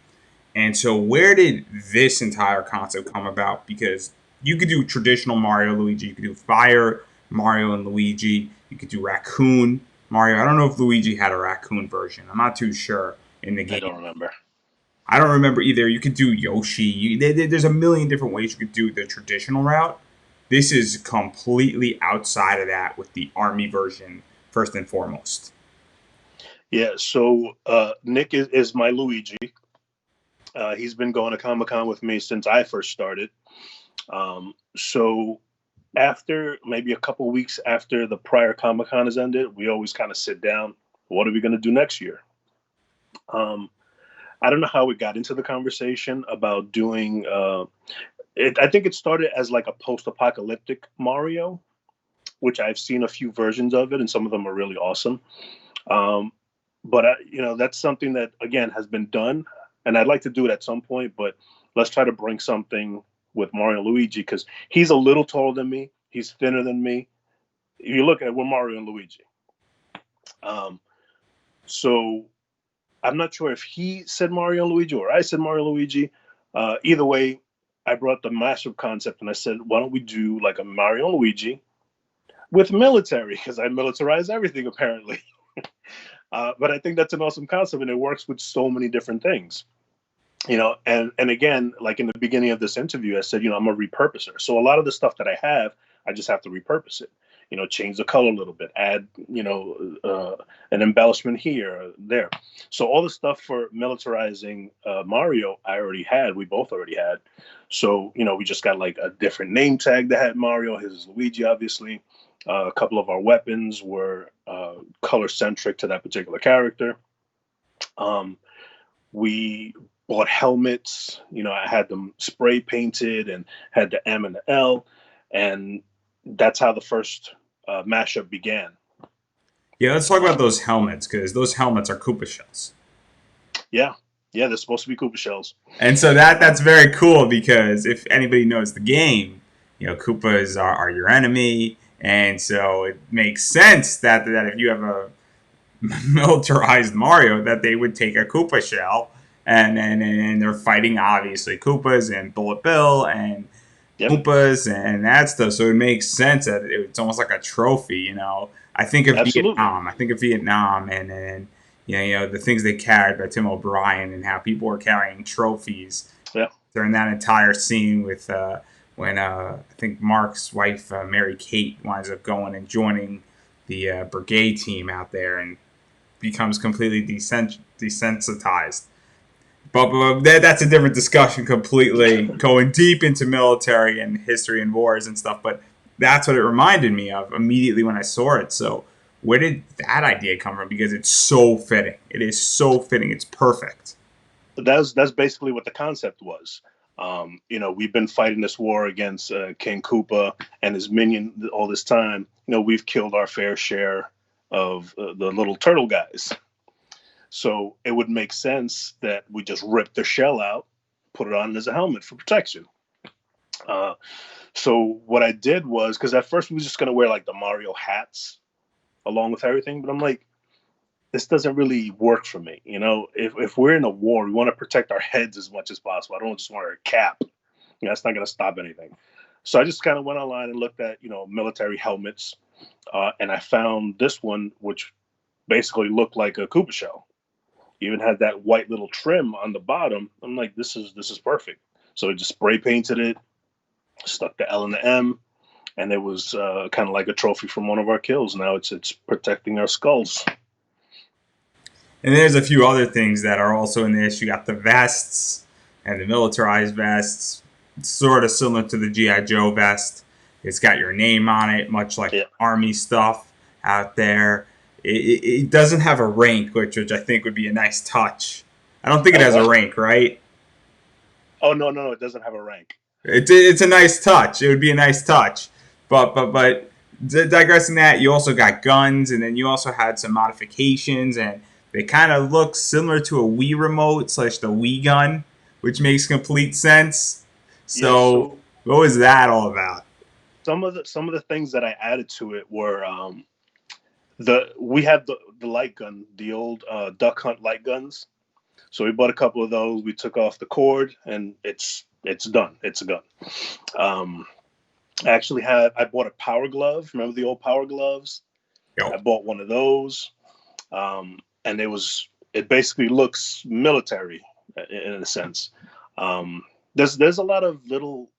And so where did this entire concept come about? Because you could do traditional Mario, Luigi. You could do Fire Mario and Luigi. You could do Raccoon Mario. I don't know if Luigi had a raccoon version. I'm not too sure in the game. I don't remember. I don't remember either. You could do Yoshi. There's a million different ways you could do the traditional route. This is completely outside of that with the army version, first and foremost. Yeah, so Nick is my Luigi. He's been going to Comic-Con with me since I first started. So after maybe a couple weeks after the prior Comic-Con has ended, we always kind of sit down. What are we going to do next year? I don't know how we got into the conversation about doing I think it started as like a post-apocalyptic Mario, which I've seen a few versions of it, and some of them are really awesome. But that's something that, again, has been done, and I'd like to do it at some point, but let's try to bring something with Mario and Luigi, because he's a little taller than me. He's thinner than me. If you look at it, we're Mario and Luigi. So I'm not sure if he said Mario and Luigi or I said Mario and Luigi. Either way, I brought the massive concept and I said, why don't we do like a Mario and Luigi with military? Because I militarize everything, apparently. But I think that's an awesome concept, and it works with so many different things. And again, like in the beginning of this interview, I said, I'm a repurposer. So a lot of the stuff that I have, I just have to repurpose it. Change the color a little bit, add, an embellishment here or there. So all the stuff for militarizing Mario, we both already had. So, we just got like a different name tag that had Mario. His is Luigi, obviously. A couple of our weapons were color centric to that particular character. We bought helmets. I had them spray painted and had the M and the L. And that's how the first mashup began. Yeah, let's talk about those helmets, because those helmets are Koopa shells. Yeah, they're supposed to be Koopa shells. And so that's very cool, because if anybody knows the game, Koopas are your enemy, and so it makes sense that if you have a militarized Mario, that they would take a Koopa shell, and they're fighting obviously Koopas and Bullet Bill and Koopas and that stuff. So it makes sense that it's almost like a trophy. I think of Vietnam, and the things they carried by Tim O'Brien, and how people were carrying trophies during that entire scene with when I think Mark's wife, Mary Kate, winds up going and joining the brigade team out there and becomes completely desensitized. But that's a different discussion completely, going deep into military and history and wars and stuff. But that's what it reminded me of immediately when I saw it. So where did that idea come from? Because it's so fitting. It is so fitting. It's perfect. That's basically what the concept was. We've been fighting this war against King Koopa and his minion all this time. We've killed our fair share of the little turtle guys. So it would make sense that we just rip their shell out, put it on as a helmet for protection. So what I did was, because at first we was just gonna wear like the Mario hats along with everything, but I'm like, this doesn't really work for me. If we're in a war, we want to protect our heads as much as possible. I don't just want a cap. That's not going to stop anything. So I just kind of went online and looked at, military helmets, and I found this one, which basically looked like a Koopa shell. Even had that white little trim on the bottom. I'm like, this is perfect. So I just spray painted it, stuck the L and the M, and it was kind of like a trophy from one of our kills. Now it's protecting our skulls. And there's a few other things that are also in this. You got the vests and the militarized vests, sort of similar to the G.I. Joe vest. It's got your name on it, much like Yeah. Army stuff out there. It doesn't have a rank, which I think would be a nice touch. I don't think it Oh, has a what? rank, right? Oh, no, it doesn't have a rank. It's a nice touch. It would be a nice touch. But digressing that, you also got guns, and then you also had some modifications, and they kind of look similar to a Wii remote slash the Wii gun, which makes complete sense. Yeah. So So what was that all about? some of the things that I added to it were we have the light gun, the old duck hunt light guns. So we bought a couple of those. We took off the cord, and it's done. It's a gun. Um, I bought a power glove. Remember the old power gloves? I Yo, bought one of those, and it basically looks military in a sense. Um, there's a lot of little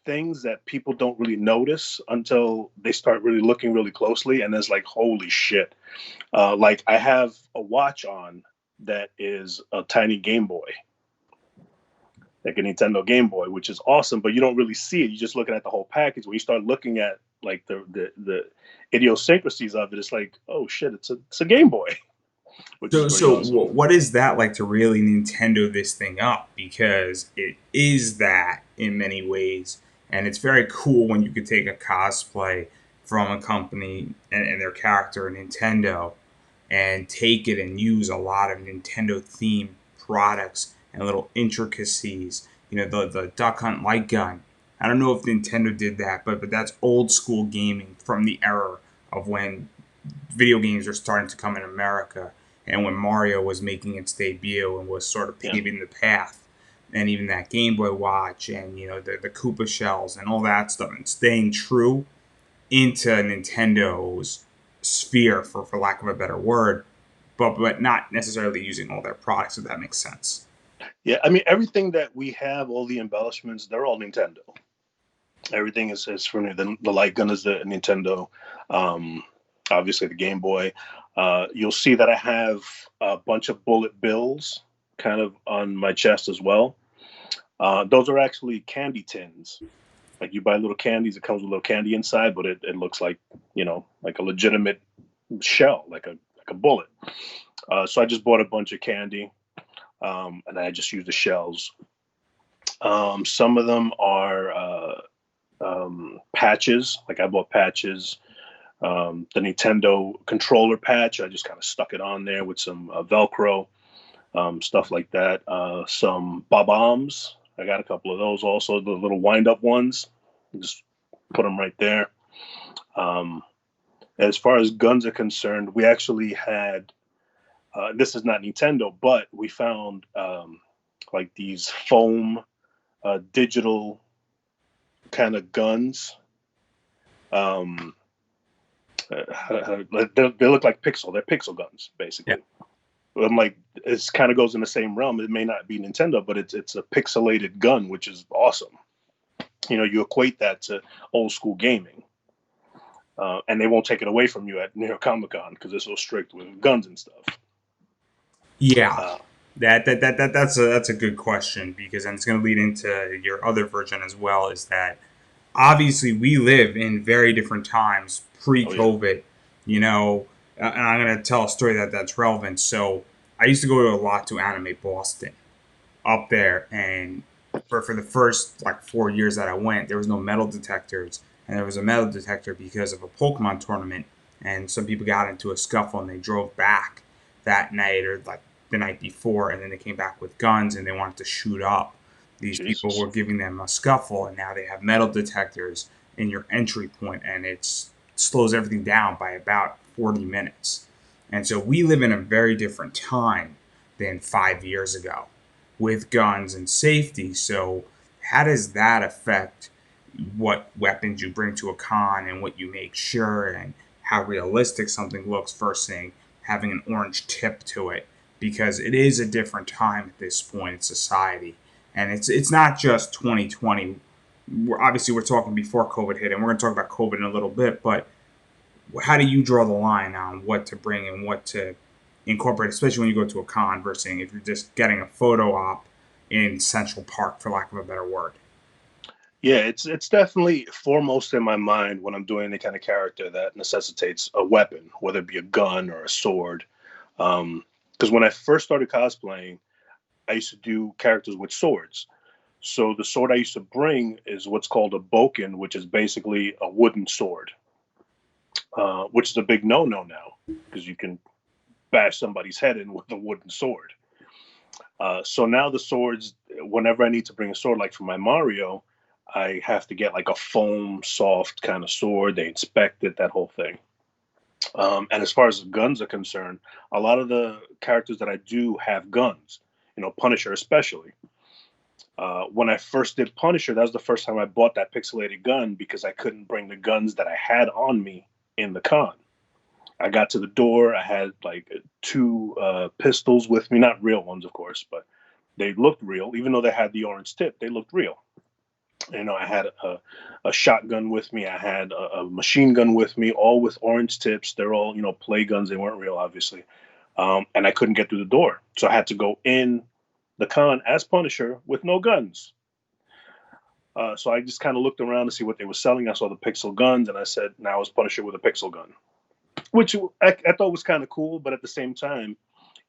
things that people don't really notice until they start really looking really closely, and it's like, holy shit. Like I have a watch on that is a tiny Game Boy, like a Nintendo Game Boy, which is awesome, but you don't really see it. You're just looking at the whole package. When you start looking at like the idiosyncrasies of it, it's like, oh shit, it's a Game Boy, which is pretty awesome. what is that like to really Nintendo this thing up? Because it is that in many ways, and it's very cool when you could take a cosplay from a company and their character, Nintendo, and take it and use a lot of Nintendo themed products and little intricacies. The Duck Hunt light gun. I don't know if Nintendo did that, but that's old school gaming from the era of when video games were starting to come in America and when Mario was making its debut and was sort of Yeah. paving the path. And even that Game Boy Watch and the Koopa shells and all that stuff and staying true into Nintendo's sphere, for lack of a better word, but not necessarily using all their products, if that makes sense. Yeah, I mean everything that we have, all the embellishments, they're all Nintendo. Everything is from the light gun is the Nintendo. Um, Obviously the Game Boy. You'll see that I have a bunch of bullet bills kind of on my chest as well. Those are actually candy tins. Like you buy little candies, it comes with a little candy inside, but it looks like like a legitimate shell, like a bullet. So I just bought a bunch of candy, and I just use the shells. Some of them are patches. Like I bought patches. The Nintendo controller patch, I just kind of stuck it on there with some Velcro, stuff like that. Some bob-ombs. I got a couple of those also, the little wind-up ones. Just put them right there. Um, as far as guns are concerned, we actually had, this is not Nintendo, but we found like these foam digital kind of guns. Um, they look like pixel. They're pixel guns, Yeah. basically. I'm like, it kind of goes in the same realm. It may not be Nintendo, but it's a pixelated gun, which is awesome. you equate that to old school gaming. And they won't take it away from you at New York Comic Con because they're so strict with guns and stuff. Yeah, Uh, that's a good question because then it's going to lead into your other version as well. Is that obviously we live in very different times oh yeah, pre-COVID, you know, and I'm going to tell a story that's relevant. So I used to go to a lot to Anime Boston up there, and for the first like 4 years that I went, there was no metal detectors, and there was a metal detector because of a Pokemon tournament, and some people got into a scuffle and they drove back that night or like the night before, and then they came back with guns and they wanted to shoot up. These people Jesus. were giving them a scuffle, and now they have metal detectors in your entry point, and it slows everything down by about 40 minutes. And so we live in a very different time than 5 years ago with guns and safety. So, how does that affect what weapons you bring to a con and what you make sure and how realistic something looks versus having an orange tip to it? Because it is a different time at this point in society, and it's not just 2020. We're talking before COVID hit, and we're going to talk about COVID in a little bit. But how do you draw the line on what to bring and what to incorporate, especially when you go to a con versus if you're just getting a photo op in Central Park, for lack of a better word? Yeah, it's definitely foremost in my mind when I'm doing any kind of character that necessitates a weapon, whether it be a gun or a sword. Because when I first started cosplaying, I used to do characters with swords. So the sword I used to bring is what's called a boken, which is basically a wooden sword, which is a big no-no now because you can bash somebody's head in with a wooden sword. So now the swords, whenever I need to bring a sword, like for my Mario, I have to get like a foam soft kind of sword. They inspect it, that whole thing. And as far as guns are concerned, a lot of the characters that I do have guns. Punisher especially. When I first did Punisher, that was the first time I bought that pixelated gun because I couldn't bring the guns that I had on me in the con. I got to the door. I had like two pistols with me, not real ones, of course, but they looked real. Even though they had the orange tip, they looked real. I had a shotgun with me. I had a machine gun with me, all with orange tips. They're all, play guns. They weren't real, obviously. And I couldn't get through the door. So I had to go in the con as Punisher with no guns. So I just kind of looked around to see what they were selling. I saw the pixel guns, and I said, now it's Punisher with a pixel gun, which I thought was kind of cool. But at the same time,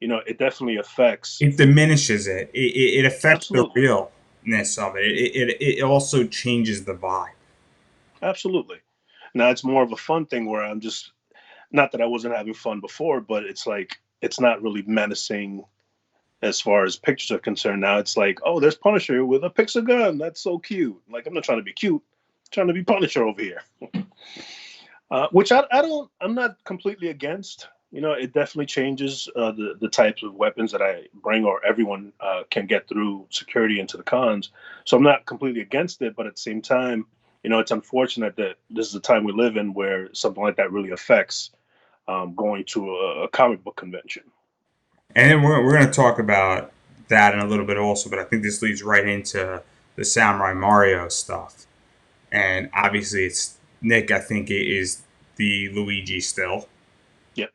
it definitely affects. It diminishes it. It affects the Absolutely. realness of it. It also changes the vibe. Absolutely. Now it's more of a fun thing where I'm just, not that I wasn't having fun before, but it's like, it's not really menacing as far as pictures are concerned. Now it's like, oh, there's Punisher with a pixel gun. That's so cute. Like, I'm not trying to be cute. I'm trying to be Punisher over here. Which I'm not completely against. It definitely changes the types of weapons that I bring, or everyone can get through security into the cons. So I'm not completely against it, but at the same time, it's unfortunate that this is the time we live in where something like that really affects going to a comic book convention. And then we're going to talk about that in a little bit also, but I think this leads right into the Samurai Mario stuff. And obviously, it's Nick, I think, it is the Luigi still. Yep.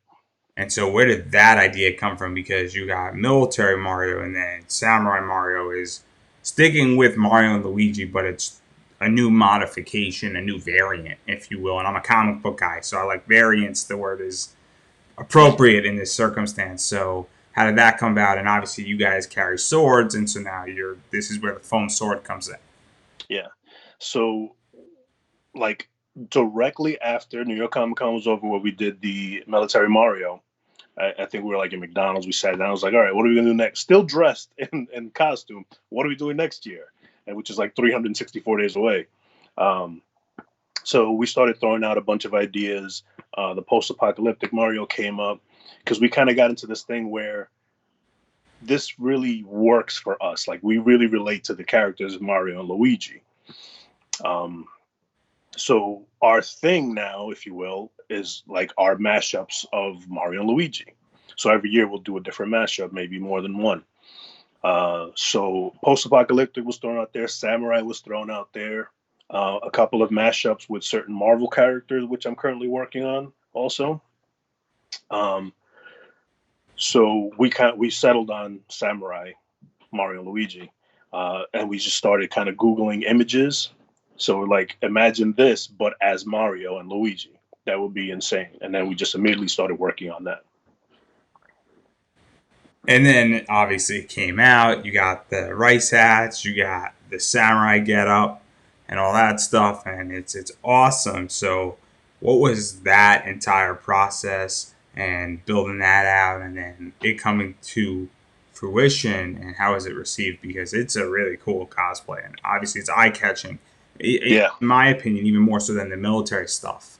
And so, where did that idea come from? Because you got Military Mario, and then Samurai Mario is sticking with Mario and Luigi, but it's a new modification, a new variant, if you will. And I'm a comic book guy, so I like variants. The word is appropriate in this circumstance. So, how did that come about? And obviously, you guys carry swords, and so now this is where the foam sword comes in. Yeah. So, like, directly after New York Comic Con was over, where we did the Military Mario, I think we were like in McDonald's. We sat down. I was like, all right, what are we gonna do next? Still dressed in costume. What are we doing next year? And which is like 364 days away. Um, so we started throwing out a bunch of ideas. The post-apocalyptic Mario came up because we kind of got into this thing where this really works for us. Like, we really relate to the characters of Mario and Luigi. Um, so our thing now, if you will, is like our mashups of Mario and Luigi. So every year we'll do a different mashup, maybe more than one. So post-apocalyptic was thrown out there, samurai was thrown out there. A couple of mashups with certain Marvel characters, which I'm currently working on also. Um, so we settled on Samurai Mario and Luigi, and we just started kind of Googling images. So like, imagine this, but as Mario and Luigi. That would be insane. And then we just immediately started working on that. And then obviously it came out. You got the rice hats, you got the samurai get up, and all that stuff, and it's awesome. So, what was that entire process and building that out, and then it coming to fruition, and how is it received? Because it's a really cool cosplay, and obviously it's eye catching. In Yeah, my opinion, even more so than the military stuff.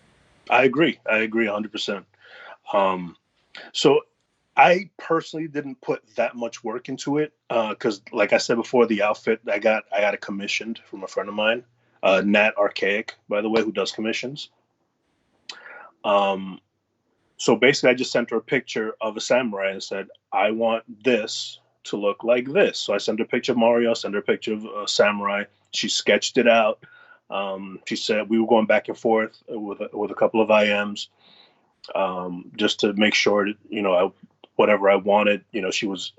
I agree. I agree 100%. Um, so I personally didn't put that much work into it because, like I said before, the outfit I got it commissioned from a friend of mine, Nat Archaic, by the way, who does commissions. Um, so basically, I just sent her a picture of a samurai and said, "I want this to look like this." So I sent her a picture of Mario, sent her a picture of a samurai. She sketched it out. She said we were going back and forth with a couple of IMs just to make sure that whatever I wanted, she was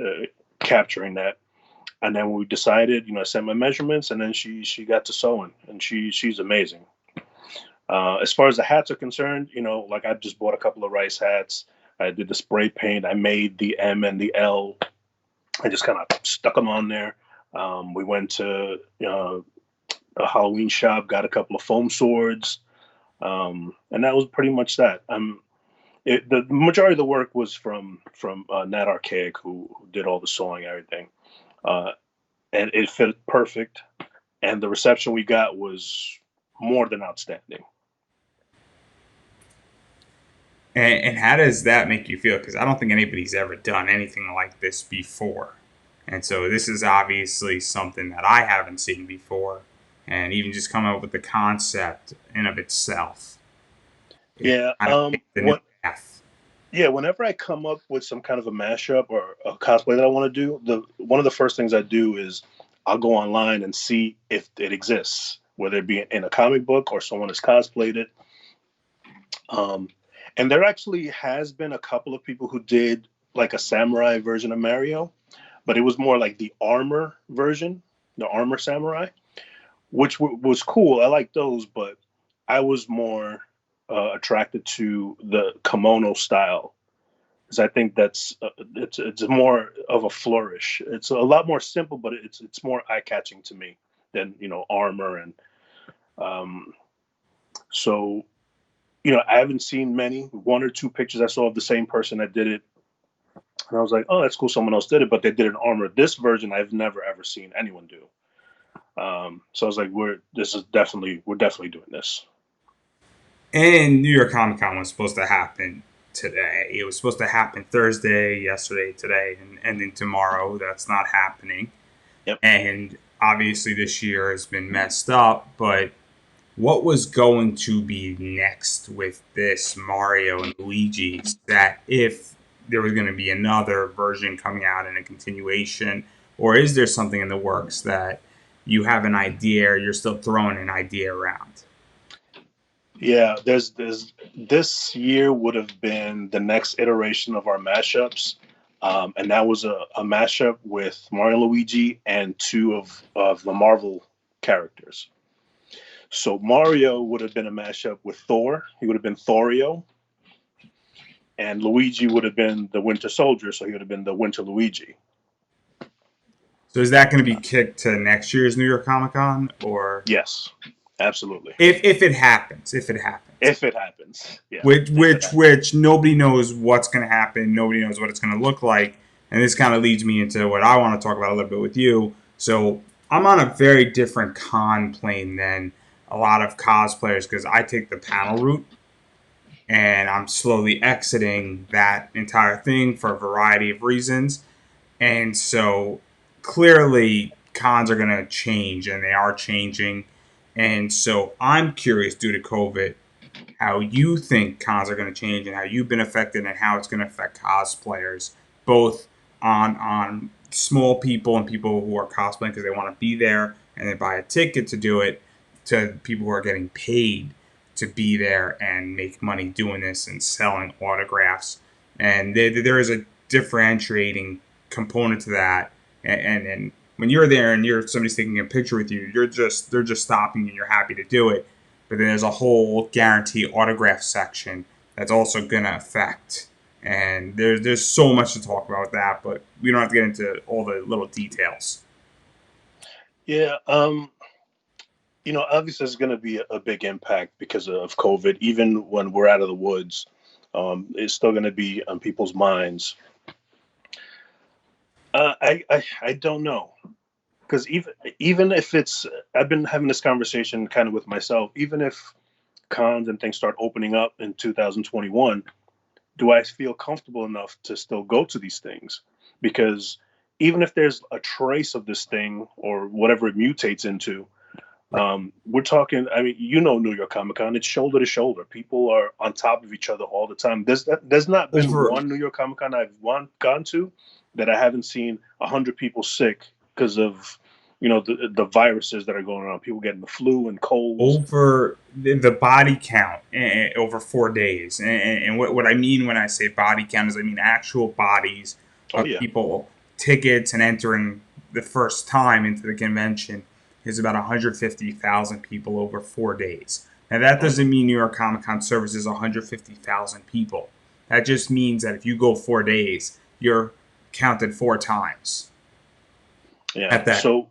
capturing that. And then we decided, I sent my measurements, and then she got to sewing, and she's amazing. As far as the hats are concerned, like I just bought a couple of rice hats. I did the spray paint. I made the M and the L. I just kind of stuck them on there. We went to a Halloween shop, got a couple of foam swords, and that was pretty much that. The majority of the work was from Nat Archaic, who did all the sewing and everything, uh, and it fit perfect. And the reception we got was more than outstanding. And how does that make you feel? Because I don't think anybody's ever done anything like this before. And so this is obviously something that I haven't seen before. And even just come up with the concept in of itself, it Yeah. kind of takes a new path. Yeah. Whenever I come up with some kind of a mashup or a cosplay that I want to do, the one of the first things I do is I'll go online and see if it exists, whether it be in a comic book or someone has cosplayed it. Um, and there actually has been a couple of people who did like a samurai version of Mario, but it was more like the armor version, the armor samurai, which was cool. I like those, but I was more attracted to the kimono style because I think that's it's more of a flourish. It's a lot more simple, but it's more eye catching to me than armor and um, so I haven't seen many. One or two pictures I saw of the same person that did it, and I was like, oh, that's cool. Someone else did it, but they did an armor. This version I've never ever seen anyone do. So I was like, we're definitely doing this. And New York Comic Con was supposed to happen today. It was supposed to happen Thursday, yesterday, today, and ending tomorrow. That's not happening. Yep. And obviously this year has been messed up, but what was going to be next with this Mario and Luigi, that if there was going to be another version coming out in a continuation, or is there something in the works that you have an idea or you're still throwing an idea around? Yeah, there's this year would have been the next iteration of our mashups, and that was a mashup with Mario and Luigi and two of the Marvel characters. So Mario would have been a mashup with Thor. He would have been Thorio, and Luigi would have been the Winter Soldier. So he would have been the Winter Luigi. So is that going to be kicked to next year's New York Comic Con, or Yes, absolutely. if it happens, if it happens, If it happens, yeah. which nobody knows what's going to happen, nobody knows what it's going to look like, and this kind of leads me into what I want to talk about a little bit with you. So I'm on a very different con plane than a lot of cosplayers because I take the panel route, and I'm slowly exiting that entire thing for a variety of reasons. And so clearly cons are going to change and they are changing. And so I'm curious due to COVID how you think cons are going to change and how you've been affected and how it's going to affect cosplayers, both on small people and people who are cosplaying because they want to be there and they buy a ticket to do it, to people who are getting paid to be there and make money doing this and selling autographs. And there is a differentiating component to that. And when you're there and somebody's taking a picture with you, they're just stopping and you're happy to do it. But then there's a whole guarantee autograph section that's also gonna affect. And there's so much to talk about with that, but we don't have to get into all the little details. Yeah. Obviously, there's going to be a big impact because of COVID. Even when we're out of the woods, it's still going to be on people's minds. I don't know, because even if it's, I've been having this conversation kind of with myself. Even if cons and things start opening up in 2021, do I feel comfortable enough to still go to these things? Because even if there's a trace of this thing or whatever it mutates into, we're talking, I mean, New York Comic Con, it's shoulder to shoulder. People are on top of each other all the time. There's not been one New York Comic Con gone to that I haven't seen 100 people sick because of, the viruses that are going around. People getting the flu and colds. Over the body count over 4 days. And what I mean when I say body count is I mean actual bodies of people, tickets and entering the first time into the convention is about 150,000 people over 4 days. Now, that doesn't mean New York Comic Con services 150,000 people. That just means that if you go 4 days, you're counted 4 times. Yeah. At that so,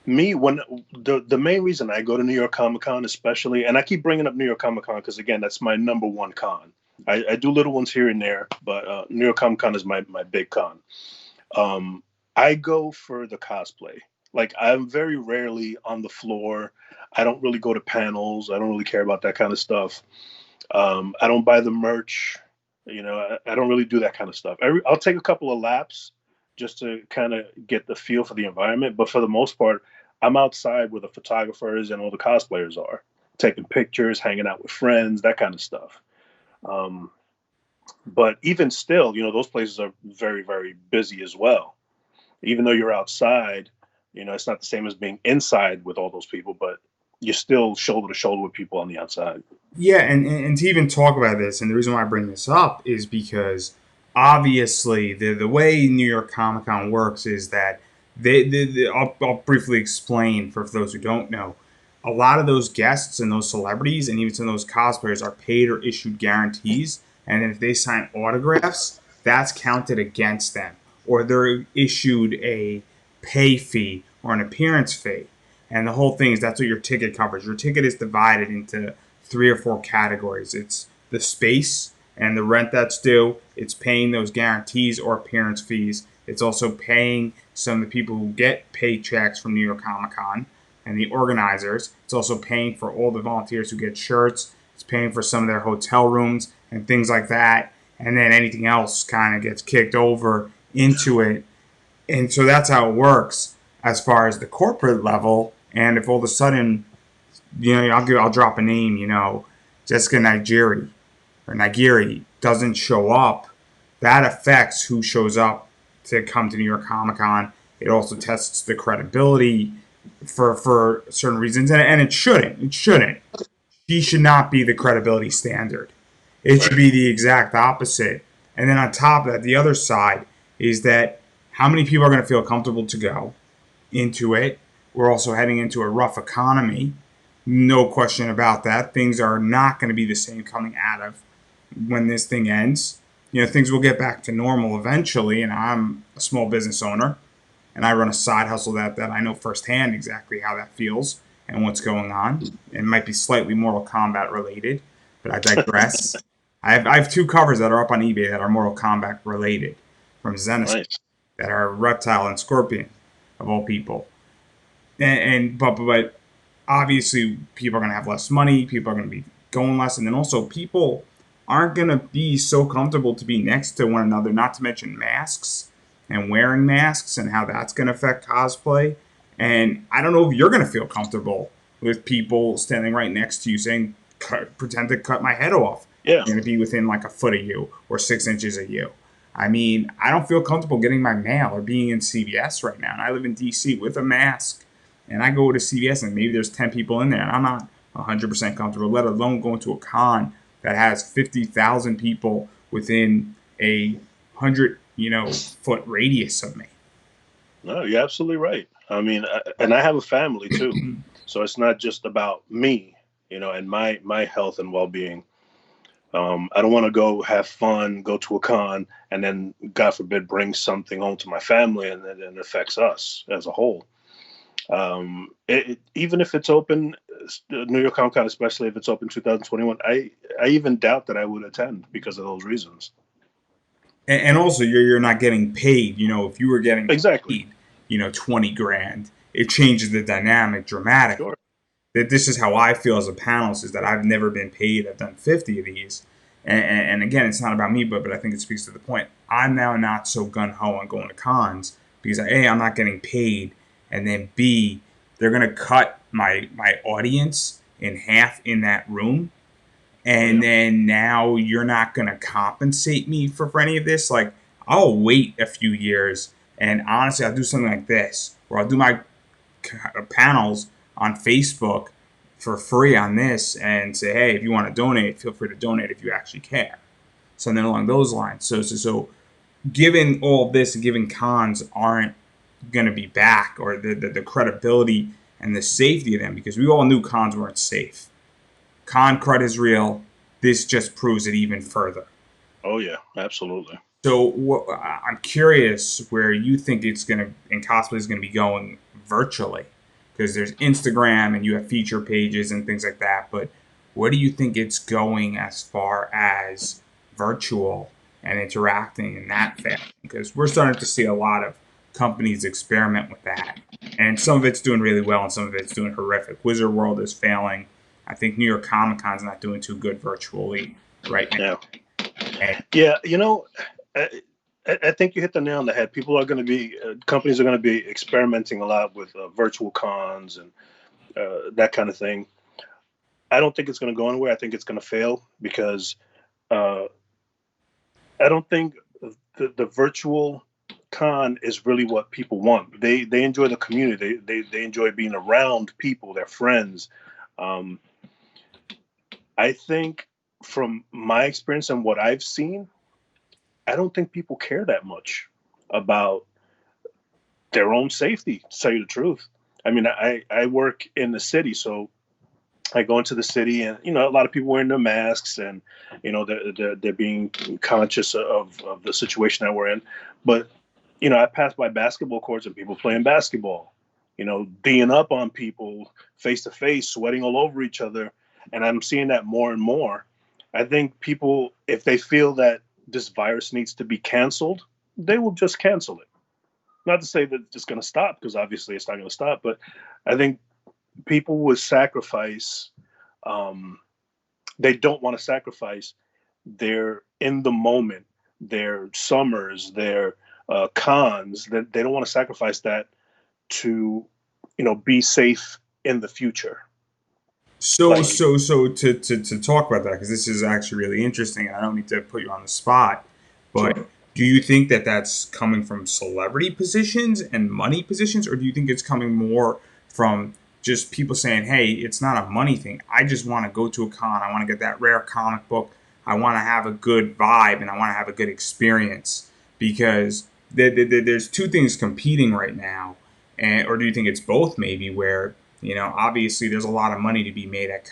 when the main reason I go to New York Comic Con, especially, and I keep bringing up New York Comic Con because, again, that's my number one con. I do little ones here and there, but New York Comic Con is my big con. I go for the cosplay. Like, I'm very rarely on the floor. I don't really go to panels. I don't really care about that kind of stuff. I don't buy the merch. I don't really do that kind of stuff. I'll take a couple of laps just to kind of get the feel for the environment. But for the most part, I'm outside where the photographers and all the cosplayers are, taking pictures, hanging out with friends, that kind of stuff. But even still, those places are very, very busy as well. Even though you're outside, it's not the same as being inside with all those people, but you're still shoulder to shoulder with people on the outside. Yeah, and to even talk about this, and the reason why I bring this up is because obviously the way New York Comic Con works is that I'll briefly explain for those who don't know. A lot of those guests and those celebrities and even some of those cosplayers are paid or issued guarantees, and then if they sign autographs, that's counted against them, or they're issued a pay fee or an appearance fee. And the whole thing is that's what your ticket covers. Your ticket is divided into 3 or 4 categories. It's the space and the rent that's due. It's paying those guarantees or appearance fees. It's also paying some of the people who get paychecks from New York Comic Con and the organizers. It's also paying for all the volunteers who get shirts. It's paying for some of their hotel rooms and things like that. And then anything else kind of gets kicked over into it. And so that's how it works as far as the corporate level. And if all of a sudden, I'll drop a name, Jessica Nigiri doesn't show up, that affects who shows up to come to New York Comic Con. It also tests the credibility for certain reasons, and it shouldn't. It shouldn't. She should not be the credibility standard. It should be the exact opposite. And then on top of that, the other side is that how many people are going to feel comfortable to go into it. We're also heading into a rough economy. No question about that. Things are not going to be the same coming out of when this thing ends. Things will get back to normal eventually, and I'm a small business owner, and I run a side hustle that I know firsthand exactly how that feels and what's going on. It might be slightly Mortal Kombat related, but I digress. I have 2 covers that are up on eBay that are Mortal Kombat related from Zenith that are Reptile and Scorpion, of all people. But obviously people are going to have less money, people are going to be going less, and then also people aren't going to be so comfortable to be next to one another, not to mention masks and wearing masks and how that's going to affect cosplay. And I don't know if you're going to feel comfortable with people standing right next to you saying, pretend to cut my head off. Yeah. They're going to be within like a foot of you or 6 inches of you. I mean, I don't feel comfortable getting my mail or being in CVS right now. And I live in DC with a mask and I go to CVS and maybe there's 10 people in there, and I'm not 100% comfortable, let alone going to a con that has 50,000 people within a 100 foot radius of me. No, you're absolutely right. I mean, and I have a family too, so it's not just about me, and my health and well being. I don't want to go have fun, go to a con, and then God forbid bring something home to my family, and then it affects us as a whole. Even if it's open, New York Comic Con, especially if it's open 2021, I even doubt that I would attend because of those reasons. And also, you're not getting paid. If you were getting Exactly. paid, 20 grand, it changes the dynamic dramatically. Sure. That this is how I feel as a panelist, is that I've never been paid. I've done 50 of these, and again, it's not about me, but I think it speaks to the point. I'm now not so gun ho on going to cons because A, I'm not getting paid, and then B, they're gonna cut my audience in half in that room, and then now you're not going to compensate me for any of this. Like, I'll wait a few years, and honestly, I'll do something like this, where I'll do my panels on Facebook for free on this, and say, hey, if you want to donate, feel free to donate if you actually care. Something along those lines. So given all this, and given cons aren't going to be back, or the credibility and the safety of them, because we all knew cons weren't safe. Con crud is real. This just proves it even further. Oh yeah, absolutely. So I'm curious where you think it's gonna, and cosplay is gonna be going virtually, because there's Instagram and you have feature pages and things like that. But where do you think it's going as far as virtual and interacting in that fashion? Because we're starting to see a lot of companies experiment with that, and some of it's doing really well, and some of it's doing horrific. Wizard World is failing. I think New York Comic Con's not doing too good virtually right now. Yeah, yeah. I think you hit the nail on the head. People are going to be, companies are going to be experimenting a lot with virtual cons and that kind of thing. I don't think it's going to go anywhere. I think it's going to fail because I don't think the virtual con is really what people want. They enjoy the community. They enjoy being around people, their friends. Um, I think from my experience and what I've seen, I don't think people care that much about their own safety, to tell you the truth. I mean, I work in the city, so I go into the city and, a lot of people wearing their masks and, they're being conscious of the situation that we're in. But, I pass by basketball courts and people playing basketball, being up on people face to face, sweating all over each other. And I'm seeing that more and more. I think people, if they feel that this virus needs to be canceled, they will just cancel it. Not to say that it's just going to stop, because obviously it's not going to stop, but I think people would sacrifice. They don't want to sacrifice their in the moment, their summers, their cons. That they don't want to sacrifice that to, be safe in the future. So Like, so so to talk about that, because this is actually really interesting, and I don't mean to put you on the spot, but sure. do you think that that's coming from celebrity positions and money positions, or do you think it's coming more from just people saying, hey, it's not a money thing. I just want to go to a con. I want to get that rare comic book. I want to have a good vibe, and I want to have a good experience, because there's two things competing right now. And or do you think it's both, maybe, where obviously there's a lot of money to be made at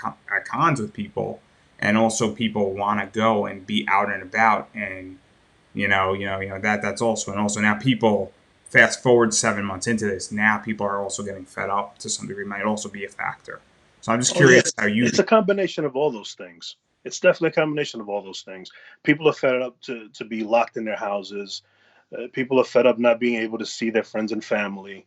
cons with people, and also people want to go and be out and about, and that's also, and also now people, fast forward 7 months into this, now people are also getting fed up to some degree, might also be a factor. So I'm just Oh yeah, curious how you. it's a combination of all those things. It's definitely a combination of all those things. People are fed up to be locked in their houses. People are fed up not being able to see their friends and family.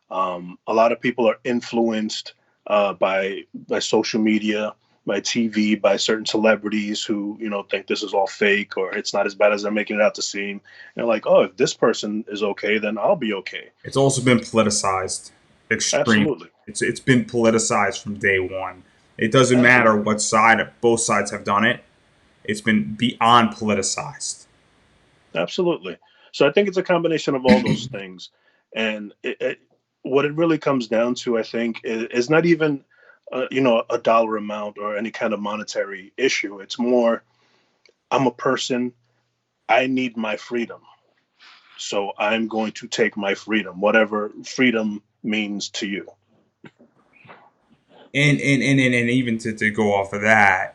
A lot of people are influenced by social media, by TV, by certain celebrities who think this is all fake, or it's not as bad as they're making it out to seem. And like, oh, if this person is okay, then I'll be okay. It's also been politicized extremely. Absolutely, It's been politicized from day one. It doesn't matter absolutely, what side, both sides have done it. It's been beyond politicized. absolutely. So I think it's a combination of all those things, and what it really comes down to, I think, is not even a dollar amount or any kind of monetary issue. It's more, I'm a person. I need my freedom. So I'm going to take my freedom, whatever freedom means to you. And even to go off of that,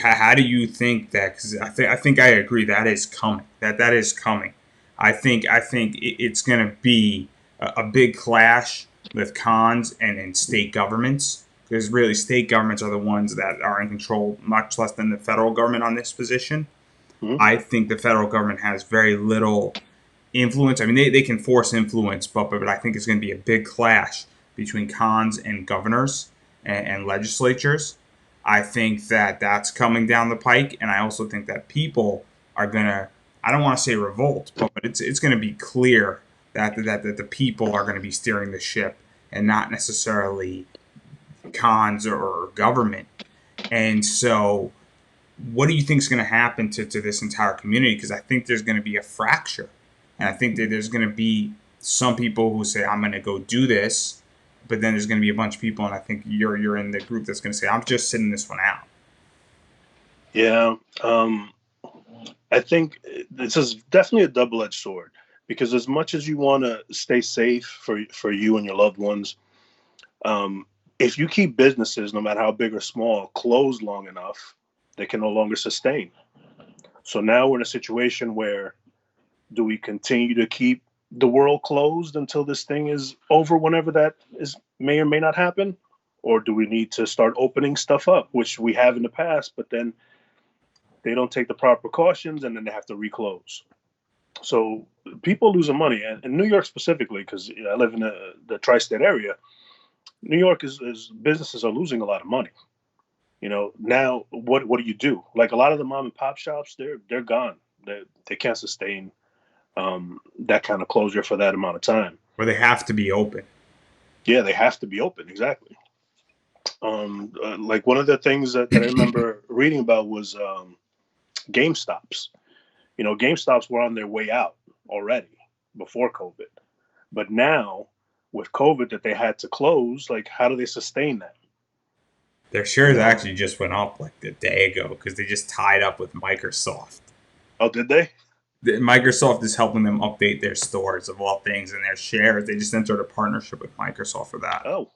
how do you think that? Because I think I agree that is coming. That is coming. I think it's going to be a big clash with cons and state governments, because really state governments are the ones that are in control much less than the federal government on this position. Hmm. I think the federal government has very little influence. I mean, they can force influence, but I think it's going to be a big clash between cons and governors and legislatures. I think that that's coming down the pike, and I also think that people are going to, I don't want to say revolt, but it's going to be clear that the people are going to be steering the ship and not necessarily cons or government. And so what do you think is going to happen to this entire community? Because I think there's going to be a fracture, and I think that there's going to be some people who say I'm going to go do this, but then there's going to be a bunch of people, and I think you're in the group that's going to say I'm just sitting this one out. Yeah. I think this is definitely a double-edged sword, because as much as you want to stay safe for you and your loved ones, um, if you keep businesses, no matter how big or small, closed long enough, they can no longer sustain. So now we're in a situation where, do we continue to keep the world closed until this thing is over, whenever that is may or may not happen, or do we need to start opening stuff up, which we have in the past, but then they don't take the proper precautions and then they have to reclose. So people losing money, and in New York specifically, because I live in the tri-state area. New York is businesses are losing a lot of money. Now what do you do? Like, a lot of the mom and pop shops, they're gone. They can't sustain that kind of closure for that amount of time. Where they have to be open. Yeah, they have to be open, exactly. Like, one of the things that I remember reading about was GameStops. GameStops were on their way out already before COVID, but now with COVID that they had to close, like, how do they sustain that? Their You shares know? actually just went up like a day ago because they just tied up with Microsoft. Oh, did they? Microsoft is helping them update their stores of all things, and their shares. They just entered a partnership with Microsoft for that, Oh,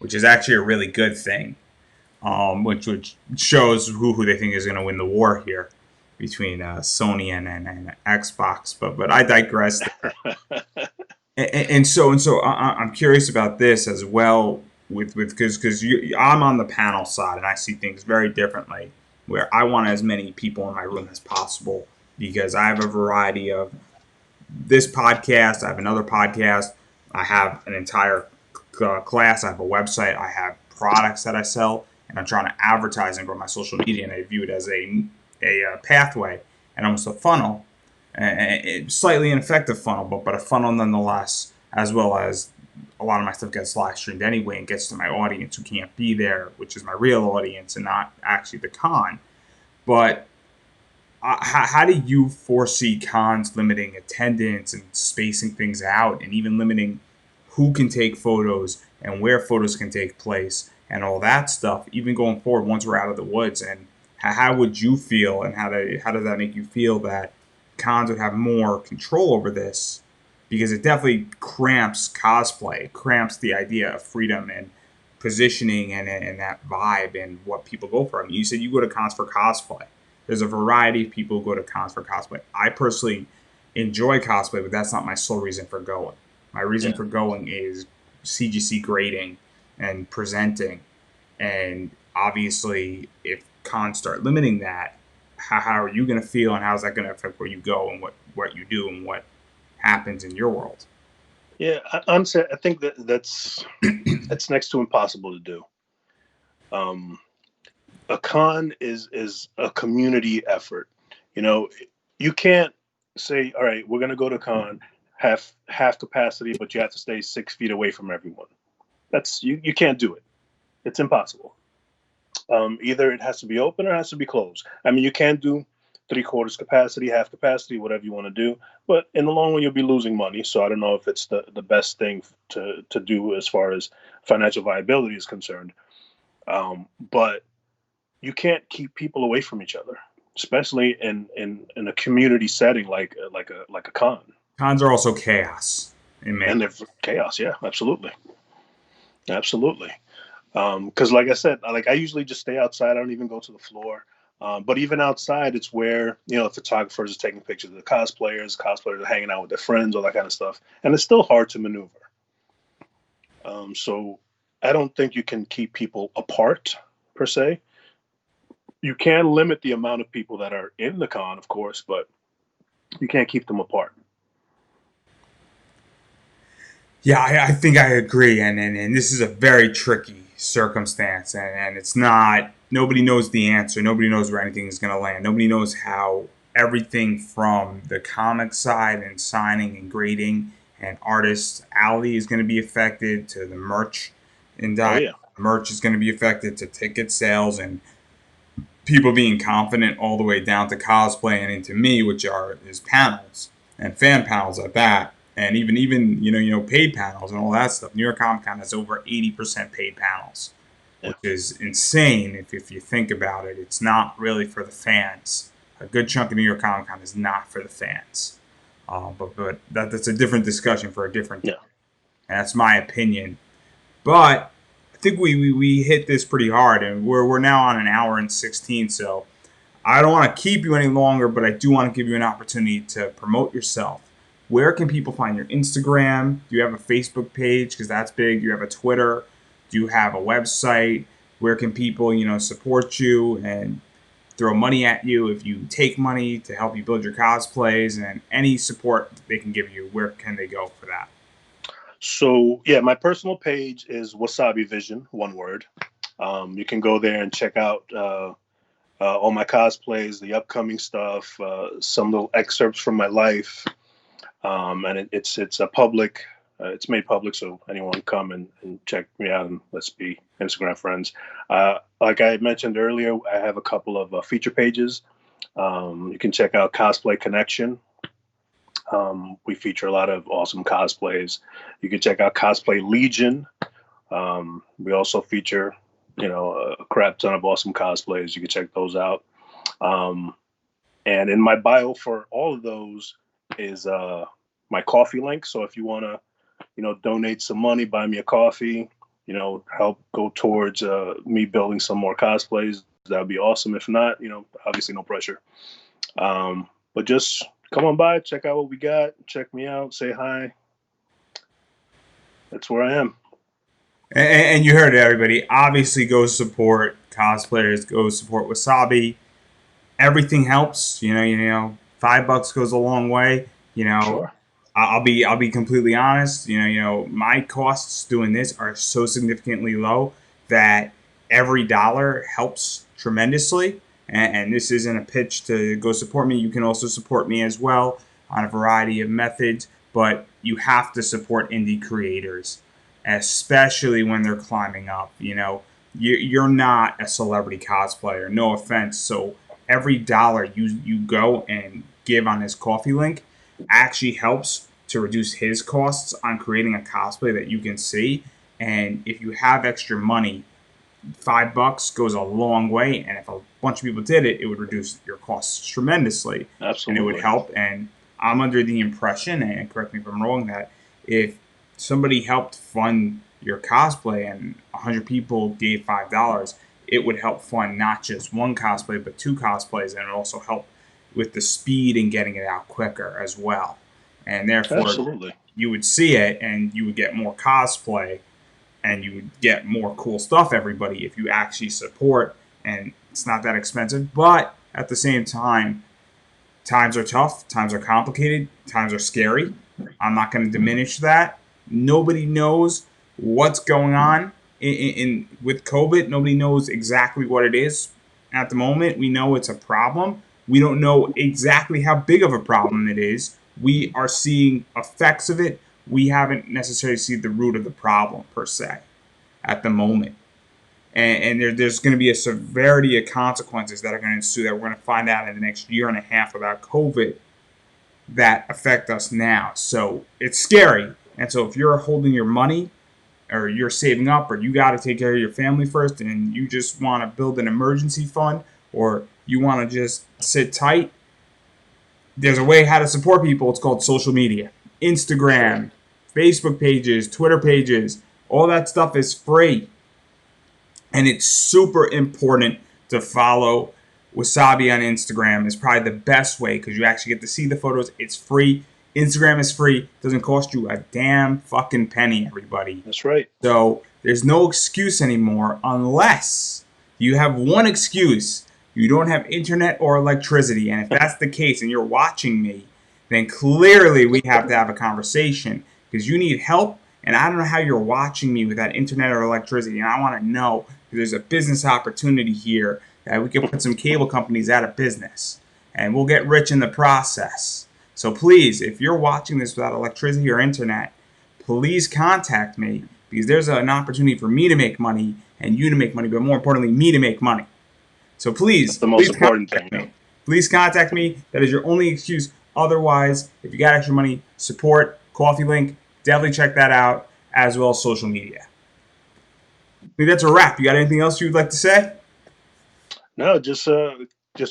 which is actually a really good thing. Which shows who they think is going to win the war here between Sony and Xbox. But I digress there. And so I'm curious about this as well with because I'm on the panel side and I see things very differently. Where I want as many people in my room as possible because I have a variety of this podcast. I have another podcast. I have an entire class. I have a website. I have products that I sell, and I'm trying to advertise and grow my social media. And I view it as a pathway and almost a funnel, slightly ineffective funnel, but a funnel nonetheless. As well as a lot of my stuff gets live streamed anyway and gets to my audience who can't be there, which is my real audience and not actually the con. But how do you foresee cons limiting attendance and spacing things out and even limiting who can take photos and where photos can take place and all that stuff, even going forward once we're out of the woods? And how would you feel and how does that make you feel that cons would have more control over this? Because it definitely cramps cosplay, cramps the idea of freedom and positioning and that vibe and what people go for. I mean, you said you go to cons for cosplay. There's a variety of people who go to cons for cosplay. I personally enjoy cosplay, but that's not my sole reason for going. My reason yeah, for going is CGC grading and presenting. And obviously, if cons start limiting that, how are you going to feel and how's that going to affect where you go and what you do and what happens in your world? yeah. Honestly, I think that's next to impossible to do. Um, a con is a community effort. You know, you can't say, all right, we're going to go to con half capacity, but you have to stay 6 feet away from everyone. That's you can't do it. It's impossible. Either it has to be open or it has to be closed. I mean, you can't do three-quarters capacity, half capacity, whatever you want to do. But in the long run, you'll be losing money. So I don't know if it's the best thing to do as far as financial viability is concerned. But you can't keep people away from each other, especially in a community setting like a con. Cons are also chaos in And many. they're chaos. Yeah, absolutely, absolutely. Because like I said, like I usually just stay outside. I don't even go to the floor. But even outside, it's where the photographers are taking pictures of the cosplayers are hanging out with their friends, all that kind of stuff, and it's still hard to maneuver. So I don't think you can keep people apart per se. You can limit the amount of people that are in the con, of course, but you can't keep them apart. Yeah, I think I agree, and this is a very tricky circumstance, and it's not. Nobody knows the answer. Nobody knows where anything is going to land. Nobody knows how everything from the comic side and signing and grading and artist alley is going to be affected to the merch and Oh yeah, merch is going to be affected to ticket sales and people being confident all the way down to cosplay and into me, which is panels and fan panels at that, and even paid panels and all that stuff. New York Comic Con has over 80% paid panels, yeah, which is insane if you think about it. It's not really for the fans. A good chunk of New York Comic Con is not for the fans. But that's a different discussion for a different yeah. time. And that's my opinion. But I think we hit this pretty hard, and we're now on an hour and 16. So I don't want to keep you any longer, but I do want to give you an opportunity to promote yourself. Where can people find your Instagram? Do you have a Facebook page? Because that's big. Do you have a Twitter? Do you have a website? Where can people, support you and throw money at you if you take money to help you build your cosplays and any support they can give you? Where can they go for that? So yeah, my personal page is Wasabi Vision, one word. You can go there and check out all my cosplays, the upcoming stuff, some little excerpts from my life, and it's a public. It's made public, so anyone can come and check me out, and let's be Instagram friends. Like I mentioned earlier, I have a couple of feature pages. You can check out Cosplay Connection. We feature a lot of awesome cosplays. You can check out Cosplay Legion. We also feature, a crap ton of awesome cosplays. You can check those out. And in my bio for all of those is my coffee link. So if you want to, donate some money, buy me a coffee, help go towards me building some more cosplays, that would be awesome. If not, obviously no pressure. But just come on by, check out what we got, check me out, say hi. That's where I am. And you heard it, everybody. Obviously, go support cosplayers. Go support Wasabi. Everything helps. $5 goes a long way. Sure. I'll be completely honest. My costs doing this are so significantly low that every dollar helps tremendously. And this isn't a pitch to go support me. You can also support me as well on a variety of methods. But you have to support indie creators, especially when they're climbing up. You're not a celebrity cosplayer. No offense. So every dollar you go and give on his coffee link actually helps to reduce his costs on creating a cosplay that you can see. And if you have extra money, $5 goes a long way. And if a bunch of people did it, it would reduce your costs tremendously, and it would Absolutely. help. And I'm under the impression, and correct me if I'm wrong, that if somebody helped fund your cosplay and 100 people gave $5, it would help fund not just one cosplay but two cosplays, and it also help with the speed and getting it out quicker as well. And therefore, Absolutely. you would see it and you would get more cosplay and you would get more cool stuff, everybody, if you actually support. And it's not that expensive, but at the same time, times are tough, times are complicated, times are scary. I'm not going to diminish that. Nobody knows what's going on with COVID. Nobody knows exactly what it is at the moment. We know it's a problem. We don't know exactly how big of a problem it is. We are seeing effects of it. We haven't necessarily seen the root of the problem per se at the moment. and there's going to be a severity of consequences that are going to ensue that we're going to find out in the next year and a half about COVID that affect us now. So it's scary. And so if you're holding your money or you're saving up or you got to take care of your family first and you just want to build an emergency fund or you want to just sit tight, there's a way how to support people. It's called social media. Instagram, Facebook pages, Twitter pages, all that stuff is free. And it's super important to follow Wasabi on Instagram. Is probably the best way because you actually get to see the photos. It's free. Instagram is free. Doesn't cost you a damn fucking penny, everybody. That's right. So there's no excuse anymore unless you have one excuse. You don't have internet or electricity. And if that's the case and you're watching me, then clearly we have to have a conversation because you need help. And I don't know how you're watching me without internet or electricity. And I want to know if there's a business opportunity here that we can put some cable companies out of business. And we'll get rich in the process. So please, if you're watching this without electricity or internet, please contact me because there's an opportunity for me to make money and you to make money, but more importantly, me to make money. So please, That's the most important thing. Me. Please contact me. That is your only excuse. Otherwise, if you got extra money, support, Coffee link, definitely check that out, as well as social media. I think that's a wrap. You got anything else you'd like to say? No, just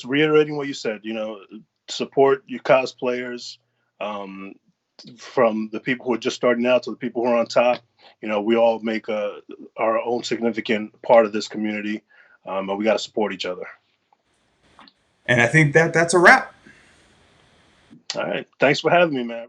reiterating what you said. Support your cosplayers, from the people who are just starting out to the people who are on top. We all make our own significant part of this community, and we got to support each other. And I think that's a wrap. All right. Thanks for having me, man.